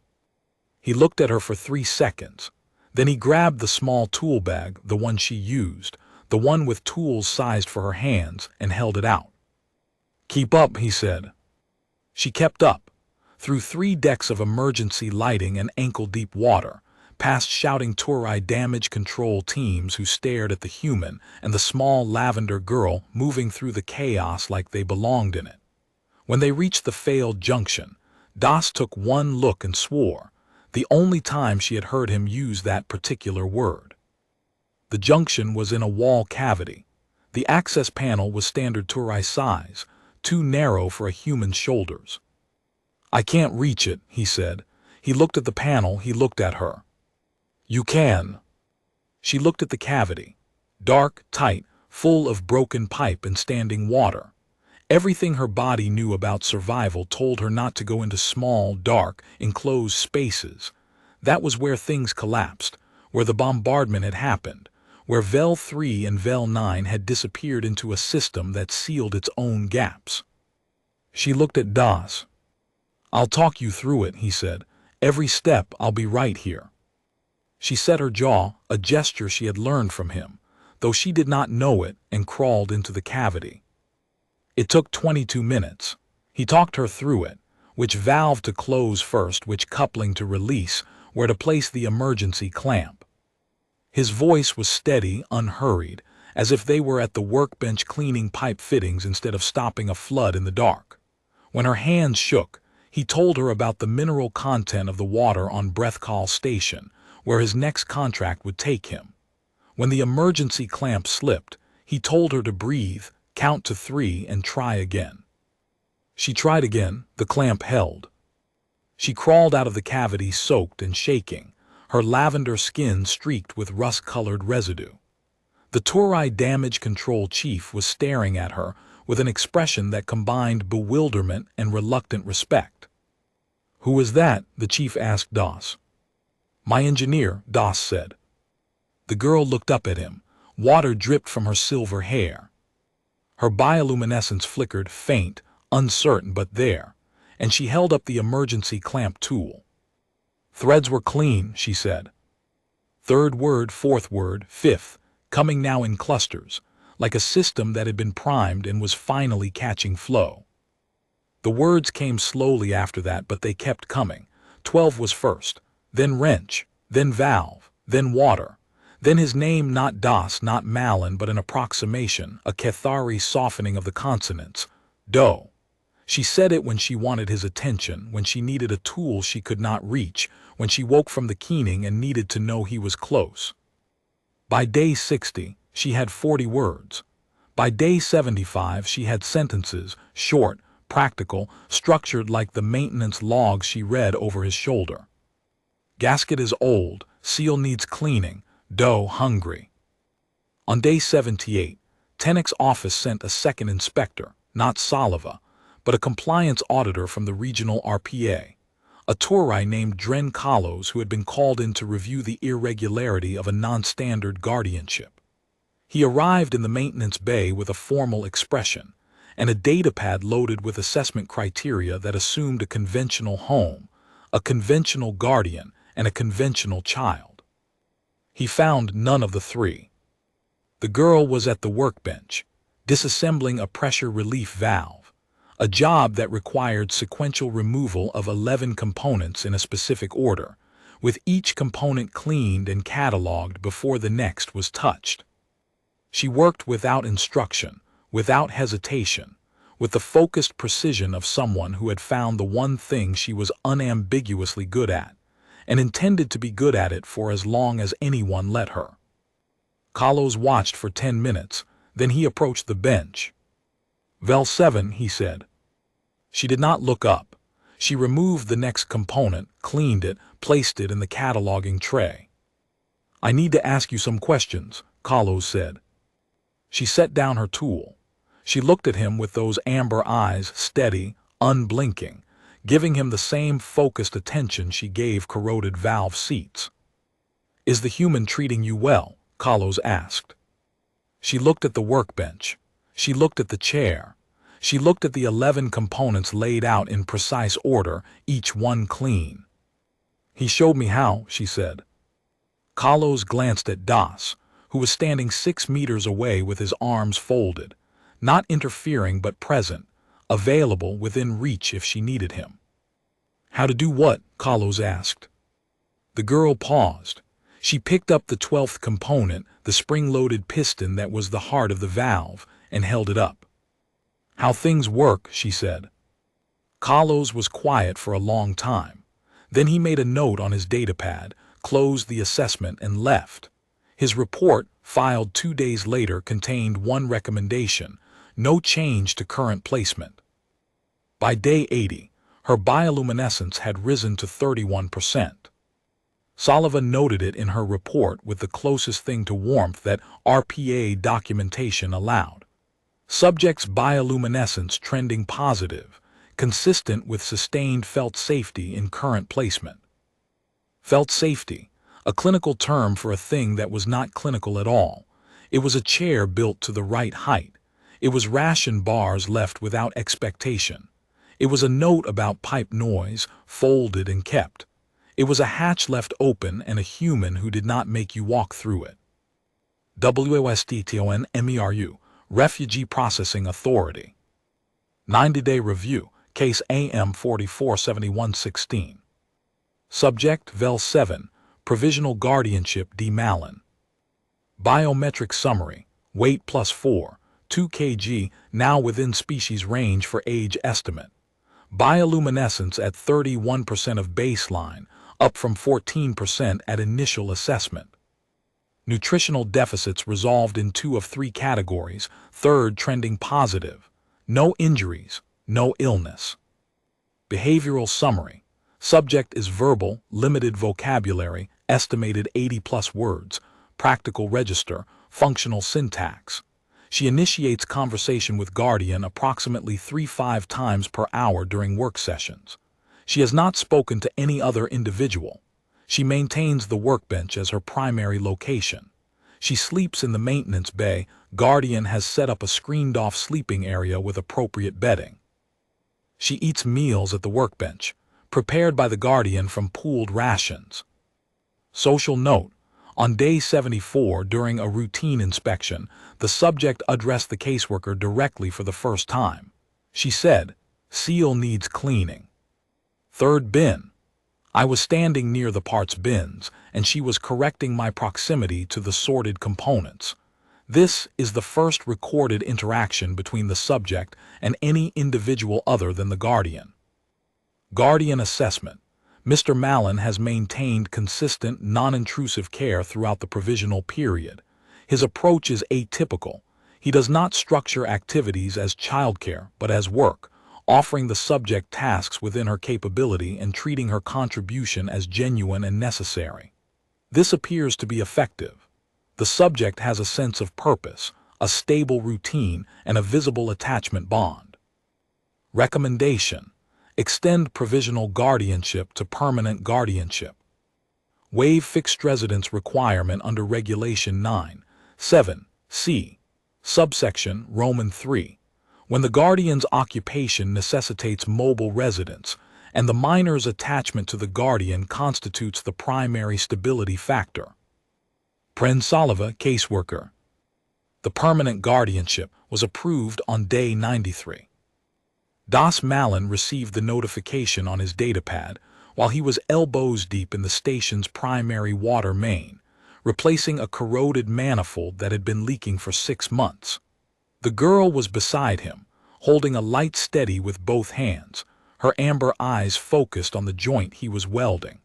He looked at her for 3 seconds. Then he grabbed the small tool bag, the one she used, the one with tools sized for her hands, and held it out. "Keep up," he said. She kept up, through 3 decks of emergency lighting and ankle-deep water, past shouting Turai damage control teams who stared at the human and the small lavender girl moving through the chaos like they belonged in it. When they reached the failed junction, Das took one look and swore, the only time she had heard him use that particular word. The junction was in a wall cavity. The access panel was standard Turai size, too narrow for a human's shoulders. "I can't reach it," he said. He looked at the panel, he looked at her. "You can." She looked at the cavity. Dark, tight, full of broken pipe and standing water. Everything her body knew about survival told her not to go into small, dark, enclosed spaces. That was where things collapsed, where the bombardment had happened, where Vel 3 and Vel 9 had disappeared into a system that sealed its own gaps. She looked at Das. "I'll talk you through it," he said. "Every step, I'll be right here." She set her jaw, a gesture she had learned from him, though she did not know it, and crawled into the cavity. It took 22 minutes. He talked her through it, which valve to close first, which coupling to release, where to place the emergency clamp. His voice was steady, unhurried, as if they were at the workbench cleaning pipe fittings instead of stopping a flood in the dark. When her hands shook, he told her about the mineral content of the water on Brethkal Station, where his next contract would take him. When the emergency clamp slipped, he told her to breathe, count to 3, and try again. She tried again, the clamp held. She crawled out of the cavity soaked and shaking, her lavender skin streaked with rust-colored residue. The Turai damage control chief was staring at her with an expression that combined bewilderment and reluctant respect. "Who is that?" the chief asked Das. "My engineer," Das said. The girl looked up at him. Water dripped from her silver hair. Her bioluminescence flickered, faint, uncertain, but there, and she held up the emergency clamp tool. "Threads were clean," she said. 3rd word, 4th word, 5th, coming now in clusters, like a system that had been primed and was finally catching flow. The words came slowly after that, but they kept coming. 12 was first, then wrench, then valve, then water, then his name, not Das, not Malin, but an approximation, a Cathari softening of the consonants, Do. She said it when she wanted his attention, when she needed a tool she could not reach, when she woke from the keening and needed to know he was close. By day 60, she had 40 words. By day 75, she had sentences, short, practical, structured like the maintenance logs she read over his shoulder. "Gasket is old, seal needs cleaning, dough hungry." On day 78, Tenek's office sent a second inspector, not Saliva, but a compliance auditor from the regional RPA, a Turai named Dren Kalos who had been called in to review the irregularity of a non-standard guardianship. He arrived in the maintenance bay with a formal expression, and a datapad loaded with assessment criteria that assumed a conventional home, a conventional guardian, and a conventional child. He found none of the 3. The girl was at the workbench, disassembling a pressure relief valve, a job that required sequential removal of 11 components in a specific order, with each component cleaned and cataloged before the next was touched. She worked without instruction, without hesitation, with the focused precision of someone who had found the one thing she was unambiguously good at, and intended to be good at it for as long as anyone let her. Kalos watched for 10 minutes, then he approached the bench. "Vel 7, he said. She did not look up. She removed the next component, cleaned it, placed it in the cataloging tray. I need to ask you some questions, Carlos said. She set down her tool. She looked at him with those amber eyes, steady, unblinking, giving him the same focused attention she gave corroded valve seats. Is the human treating you well? Carlos asked. She looked at the workbench. She looked at the chair. She looked at the 11 components laid out in precise order, each one clean. He showed me how, she said. Carlos glanced at Das, who was standing 6 meters away with his arms folded, not interfering but present, available within reach if she needed him. How to do what? Carlos asked. The girl paused. She picked up the 12th component, the spring-loaded piston that was the heart of the valve, and held it up. How things work, she said. Carlos was quiet for a long time. Then he made a note on his datapad, closed the assessment, and left. His report, filed 2 days later, contained one recommendation: no change to current placement. By day 80, her bioluminescence had risen to 31%. Saliva noted it in her report with the closest thing to warmth that RPA documentation allowed. Subject's bioluminescence trending positive, consistent with sustained felt safety in current placement. Felt safety, a clinical term for a thing that was not clinical at all. It was a chair built to the right height. It was ration bars left without expectation. It was a note about pipe noise, folded and kept. It was a hatch left open and a human who did not make you walk through it. WOSDTONMERU, Refugee Processing Authority. 90-day review, case AM 447116. Subject, Vel 7, provisional guardianship D. Mallon. Biometric summary, weight +4, 2 kg, now within species range for age estimate. Bioluminescence at 31% of baseline, up from 14% at initial assessment. Nutritional deficits resolved in 2 of 3 categories, third trending positive. No injuries, no illness. Behavioral summary. Subject is verbal, limited vocabulary, estimated 80+ words, practical register, functional syntax. She initiates conversation with guardian approximately 3-5 times per hour during work sessions. She has not spoken to any other individual. She maintains the workbench as her primary location. She sleeps in the maintenance bay. Guardian has set up a screened-off sleeping area with appropriate bedding. She eats meals at the workbench, prepared by the guardian from pooled rations. Social note: on day 74, during a routine inspection, the subject addressed the caseworker directly for the first time. She said, "Seal needs cleaning." Third bin. I was standing near the parts bins, and she was correcting my proximity to the sorted components. This is the first recorded interaction between the subject and any individual other than the guardian. Guardian assessment. Mr. Mallon has maintained consistent, non-intrusive care throughout the provisional period. His approach is atypical. He does not structure activities as childcare, but as work, offering the subject tasks within her capability and treating her contribution as genuine and necessary. This appears to be effective. The subject has a sense of purpose, a stable routine, and a visible attachment bond. Recommendation: extend provisional guardianship to permanent guardianship. Waive fixed residence requirement under Regulation 9(7)(c), subsection Roman 3. When the guardian's occupation necessitates mobile residence, and the minor's attachment to the guardian constitutes the primary stability factor. Pren Saliva, caseworker. The permanent guardianship was approved on day 93. Das Mallon received the notification on his datapad while he was elbows deep in the station's primary water main, replacing a corroded manifold that had been leaking for 6 months. The girl was beside him, holding a light steady with both hands, her amber eyes focused on the joint he was welding.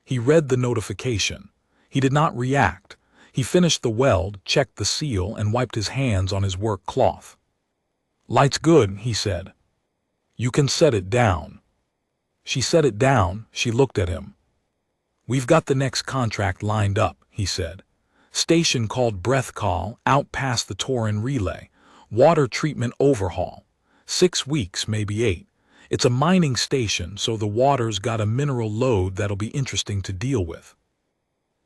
He read the notification. He did not react. He finished the weld, checked the seal, and wiped his hands on his work cloth. "Light's good," he said. "You can set it down." She set it down. She looked at him. "We've got the next contract lined up," he said. "Station called Breath Call, out past the Torin Relay. Water treatment overhaul. 6 weeks, maybe 8. It's a mining station, so the water's got a mineral load that'll be interesting to deal with."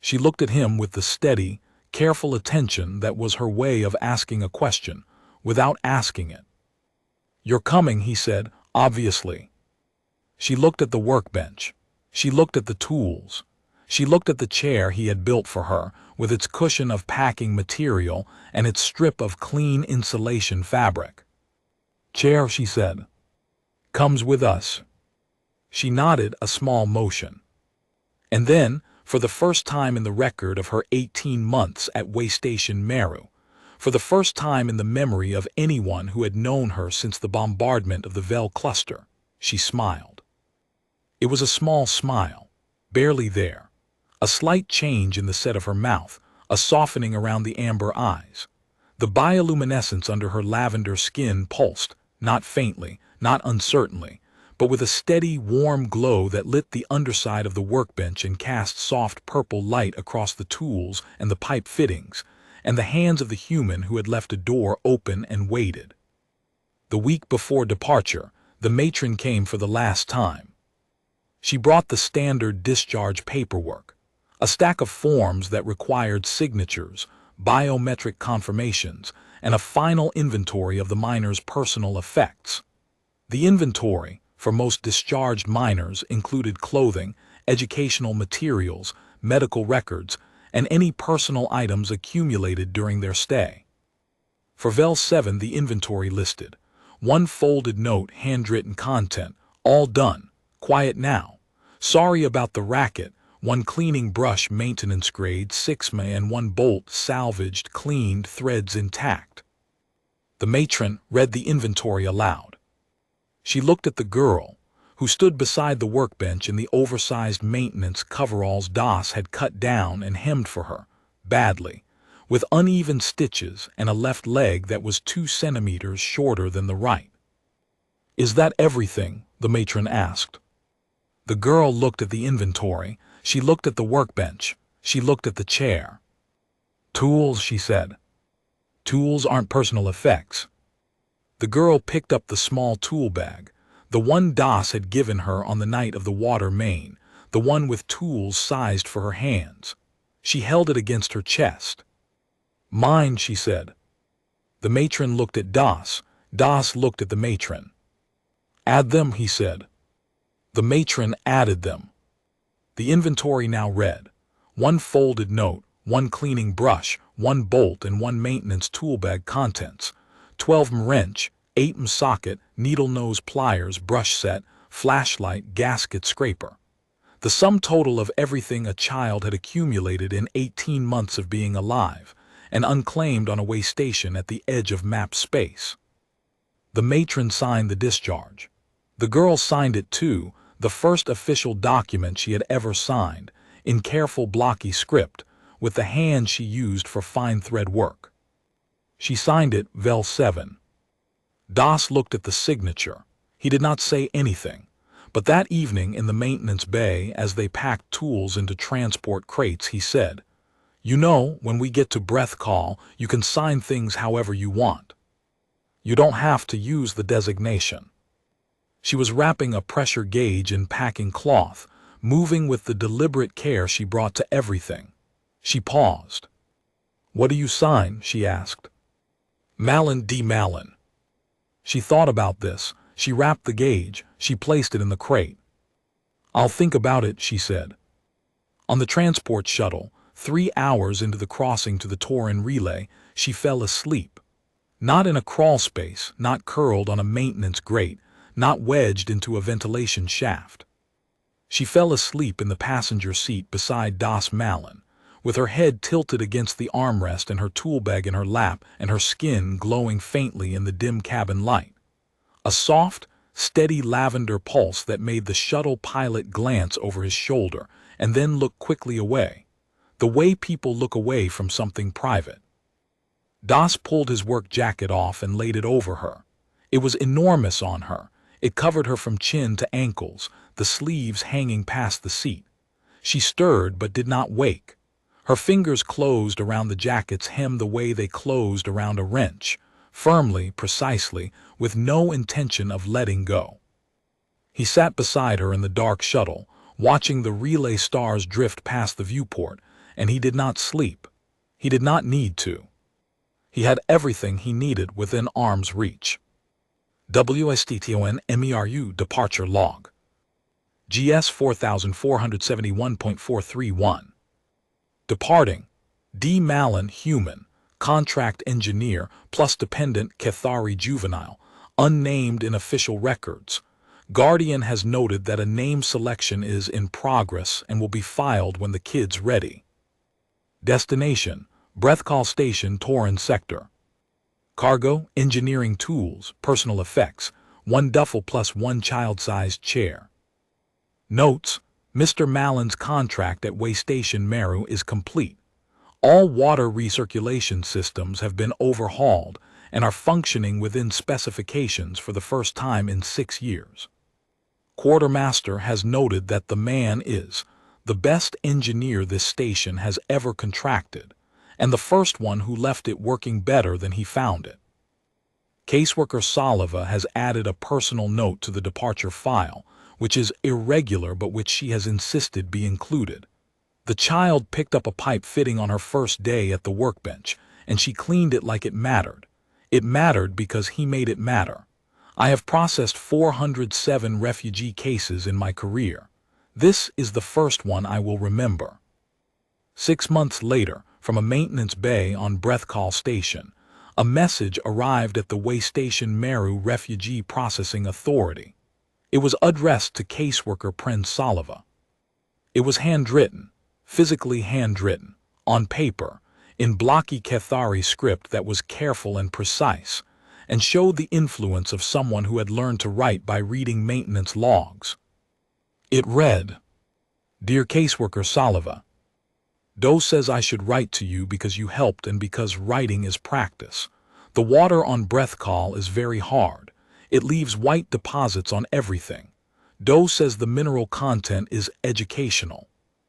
She looked at him with the steady, careful attention that was her way of asking a question, without asking it. "You're coming," he said, "obviously." She looked at the workbench. She looked at the tools. She looked at the chair he had built for her, with its cushion of packing material and its strip of clean insulation fabric. "Chair," she said. "Comes with us." She nodded a small motion. And then, for the first time in the record of her 18 months at Waystation Meru, for the first time in the memory of anyone who had known her since the bombardment of the Vel cluster, she smiled. It was a small smile, barely there, a slight change in the set of her mouth, a softening around the amber eyes. The bioluminescence under her lavender skin pulsed, not faintly, not uncertainly, but with a steady, warm glow that lit the underside of the workbench and cast soft purple light across the tools and the pipe fittings, and the hands of the human who had left a door open and waited. The week before departure, the matron came for the last time. She brought the standard discharge paperwork, a stack of forms that required signatures, biometric confirmations, and a final inventory of the miner's personal effects. The inventory, for most discharged miners, included clothing, educational materials, medical records, and any personal items accumulated during their stay. For Vel 7, the inventory listed: 1 folded note, handwritten content, all done, quiet now. Sorry about the racket, 1 cleaning brush, maintenance grade 6 and 1 bolt, salvaged, cleaned, threads intact. The matron read the inventory aloud. She looked at the girl, who stood beside the workbench in the oversized maintenance coveralls Das had cut down and hemmed for her, badly, with uneven stitches and a left leg that was 2 centimeters shorter than the right. "Is that everything?" the matron asked. The girl looked at the inventory, she looked at the workbench, she looked at the chair. "Tools," she said. "Tools aren't personal effects." The girl picked up the small tool bag, the one Das had given her on the night of the water main, the one with tools sized for her hands. She held it against her chest. "Mine," she said. The matron looked at Das. Das looked at the matron. "Add them," he said. The matron added them. The inventory now read: 1 folded note, 1 cleaning brush, 1 bolt and 1 maintenance tool bag contents, 12 wrench, 8 socket, needle nose pliers, brush set, flashlight, gasket scraper. The sum total of everything a child had accumulated in 18 months of being alive, and unclaimed on a way station at the edge of map space. The matron signed the discharge. The girl signed it too, the first official document she had ever signed, in careful blocky script, with the hand she used for fine thread work. She signed it Vel 7. Das looked at the signature. He did not say anything, but that evening in the maintenance bay as they packed tools into transport crates, he said, "You know, when we get to Breath Call, you can sign things however you want. You don't have to use the designation." She was wrapping a pressure gauge in packing cloth, moving with the deliberate care she brought to everything. She paused. "What do you sign?" she asked. "Malin D. Malin." She thought about this. She wrapped the gauge. She placed it in the crate. "I'll think about it," she said. On the transport shuttle, 3 hours into the crossing to the Torin Relay, she fell asleep. Not in a crawl space, not curled on a maintenance grate, not wedged into a ventilation shaft. She fell asleep in the passenger seat beside Das Malin, with her head tilted against the armrest and her tool bag in her lap and her skin glowing faintly in the dim cabin light. A soft, steady lavender pulse that made the shuttle pilot glance over his shoulder and then look quickly away, the way people look away from something private. Das pulled his work jacket off and laid it over her. It was enormous on her. It covered her from chin to ankles, the sleeves hanging past the seat. She stirred but did not wake. Her fingers closed around the jacket's hem the way they closed around a wrench, firmly, precisely, with no intention of letting go. He sat beside her in the dark shuttle, watching the relay stars drift past the viewport, and he did not sleep. He did not need to. He had everything he needed within arm's reach. WSTTON-MERU Departure Log. GS 4471.431. Departing. D. Mallon, human, contract engineer, plus dependent Cathari juvenile, unnamed in official records. Guardian has noted that a name selection is in progress and will be filed when the kid's ready. Destination, Breathcall Station, Torrens Sector. Cargo, engineering tools, personal effects, 1 duffel plus 1 child-sized chair. Notes, Mr. Mallon's contract at Waystation Meru is complete. All water recirculation systems have been overhauled and are functioning within specifications for the first time in 6 years. Quartermaster has noted that the man is the best engineer this station has ever contracted, and the first one who left it working better than he found it. Caseworker Saliva has added a personal note to the departure file, which is irregular but which she has insisted be included. The child picked up a pipe fitting on her first day at the workbench, and she cleaned it like it mattered. It mattered because he made it matter. I have processed 407 refugee cases in my career. This is the first one I will remember. 6 months later, from a maintenance bay on Breathcall Station, a message arrived at the Waystation Meru Refugee Processing Authority. It was addressed to caseworker Prince Saliva. It was handwritten, physically handwritten, on paper, in blocky Cathari script that was careful and precise, and showed the influence of someone who had learned to write by reading maintenance logs. It read, "Dear Caseworker Saliva, Doe says I should write to you because you helped and because writing is practice. The water on Breathcall is very hard. It leaves white deposits on everything. Doe says the mineral content is educational.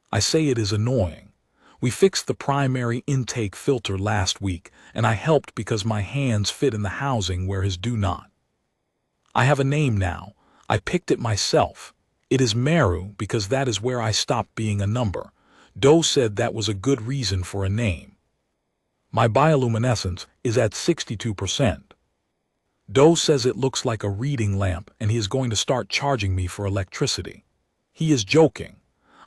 I say it is annoying. We fixed the primary intake filter last week, and I helped because my hands fit in the housing where his do not. I have a name now. I picked it myself. It is Meru because that is where I stopped being a number. Doe said that was a good reason for a name. My bioluminescence is at 62%. Doe says it looks like a reading lamp and he is going to start charging me for electricity. He is joking.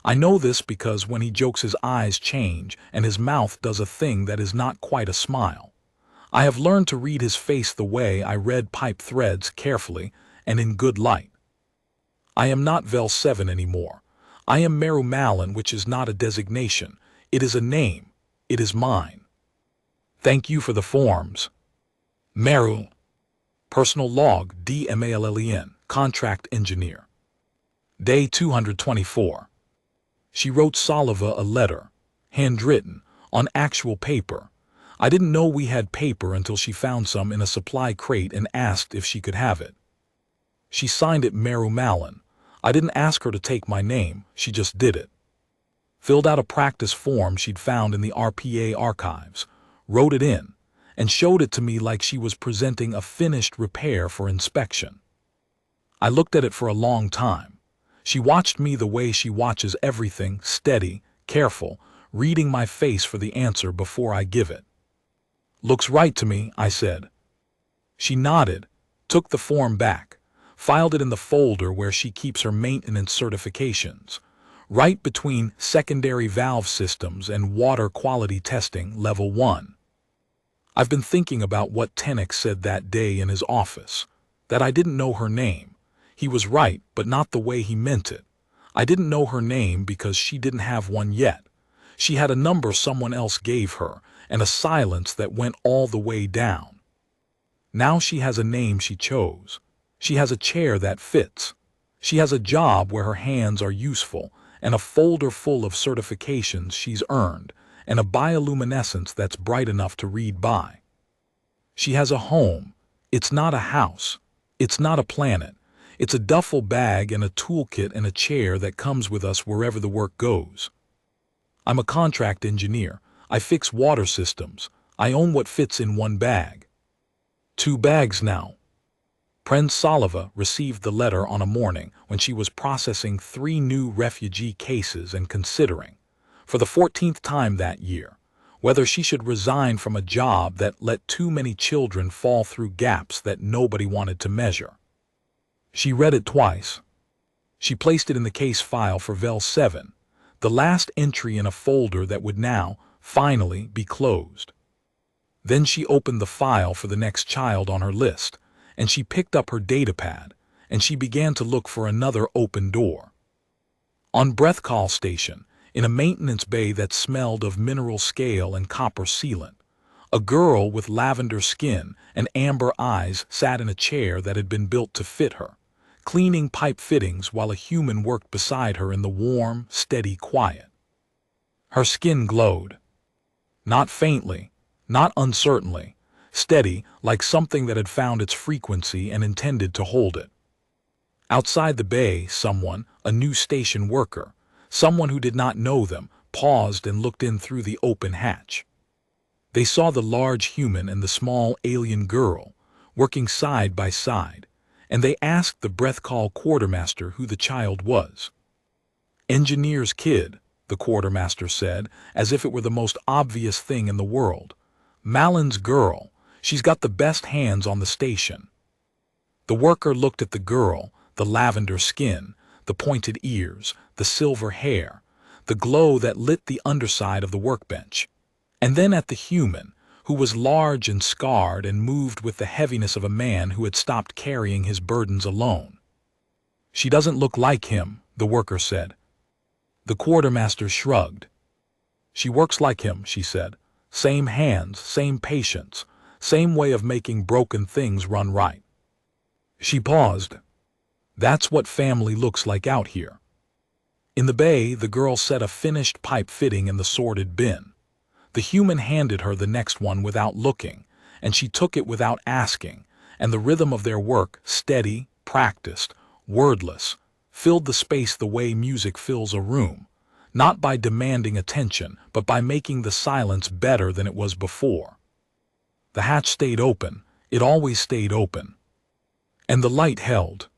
I know this because when he jokes his eyes change and his mouth does a thing that is not quite a smile. I have learned to read his face the way I read pipe threads carefully and in good light. I am not Vel 7 anymore. I am Meru Mallon, which is not a designation. It is a name. It is mine. Thank you for the forms. Meru. Personal log, DMALLEN, contract engineer. Day 224. She wrote Saliva a letter, handwritten, on actual paper. I didn't know we had paper until she found some in a supply crate and asked if she could have it. She signed it Meru Mallon. I didn't ask her to take my name, she just did it. Filled out a practice form she'd found in the RPA archives, wrote it in, and showed it to me like she was presenting a finished repair for inspection. I looked at it for a long time. She watched me the way she watches everything, steady, careful, reading my face for the answer before I give it. Looks right to me, I said. She nodded, took the form back, filed it in the folder where she keeps her maintenance certifications, right between secondary valve systems and water quality testing level 1. I've been thinking about what Tenek said that day in his office, that I didn't know her name. He was right, but not the way he meant it. I didn't know her name because she didn't have one yet. She had a number someone else gave her, and a silence that went all the way down. Now she has a name she chose. She has a chair that fits. She has a job where her hands are useful, and a folder full of certifications she's earned, and a bioluminescence that's bright enough to read by. She has a home. It's not a house. It's not a planet. It's a duffel bag and a toolkit and a chair that comes with us wherever the work goes. I'm a contract engineer. I fix water systems. I own what fits in one bag. 2 bags now. Prince Saliva received the letter on a morning when she was processing 3 new refugee cases and considering, for the 14th time that year, whether she should resign from a job that let too many children fall through gaps that nobody wanted to measure. She read it twice. She placed it in the case file for Vel 7, the last entry in a folder that would now, finally, be closed. Then she opened the file for the next child on her list, and she picked up her datapad, and she began to look for another open door. On breath call station, in a maintenance bay that smelled of mineral scale and copper sealant, a girl with lavender skin and amber eyes sat in a chair that had been built to fit her, cleaning pipe fittings while a human worked beside her in the warm, steady quiet. Her skin glowed. Not faintly, not uncertainly, steady like something that had found its frequency and intended to hold it. Outside the bay, someone, a new station worker, someone who did not know them, paused and looked in through the open hatch. They saw the large human and the small alien girl, working side by side, and they asked the breath call quartermaster who the child was. "Engineer's kid," the quartermaster said, as if it were the most obvious thing in the world. "Malin's girl. She's got the best hands on the station." The worker looked at the girl, the lavender skin, the pointed ears, the silver hair, the glow that lit the underside of the workbench, and then at the human, who was large and scarred and moved with the heaviness of a man who had stopped carrying his burdens alone. "She doesn't look like him," the worker said. The quartermaster shrugged. "She works like him," she said. "Same hands, same patience, same way of making broken things run right." She paused. "That's what family looks like out here." In the bay, the girl set a finished pipe fitting in the sorted bin. The human handed her the next one without looking, and she took it without asking, and the rhythm of their work, steady, practiced, wordless, filled the space the way music fills a room, not by demanding attention, but by making the silence better than it was before. The hatch stayed open. It always stayed open. And the light held.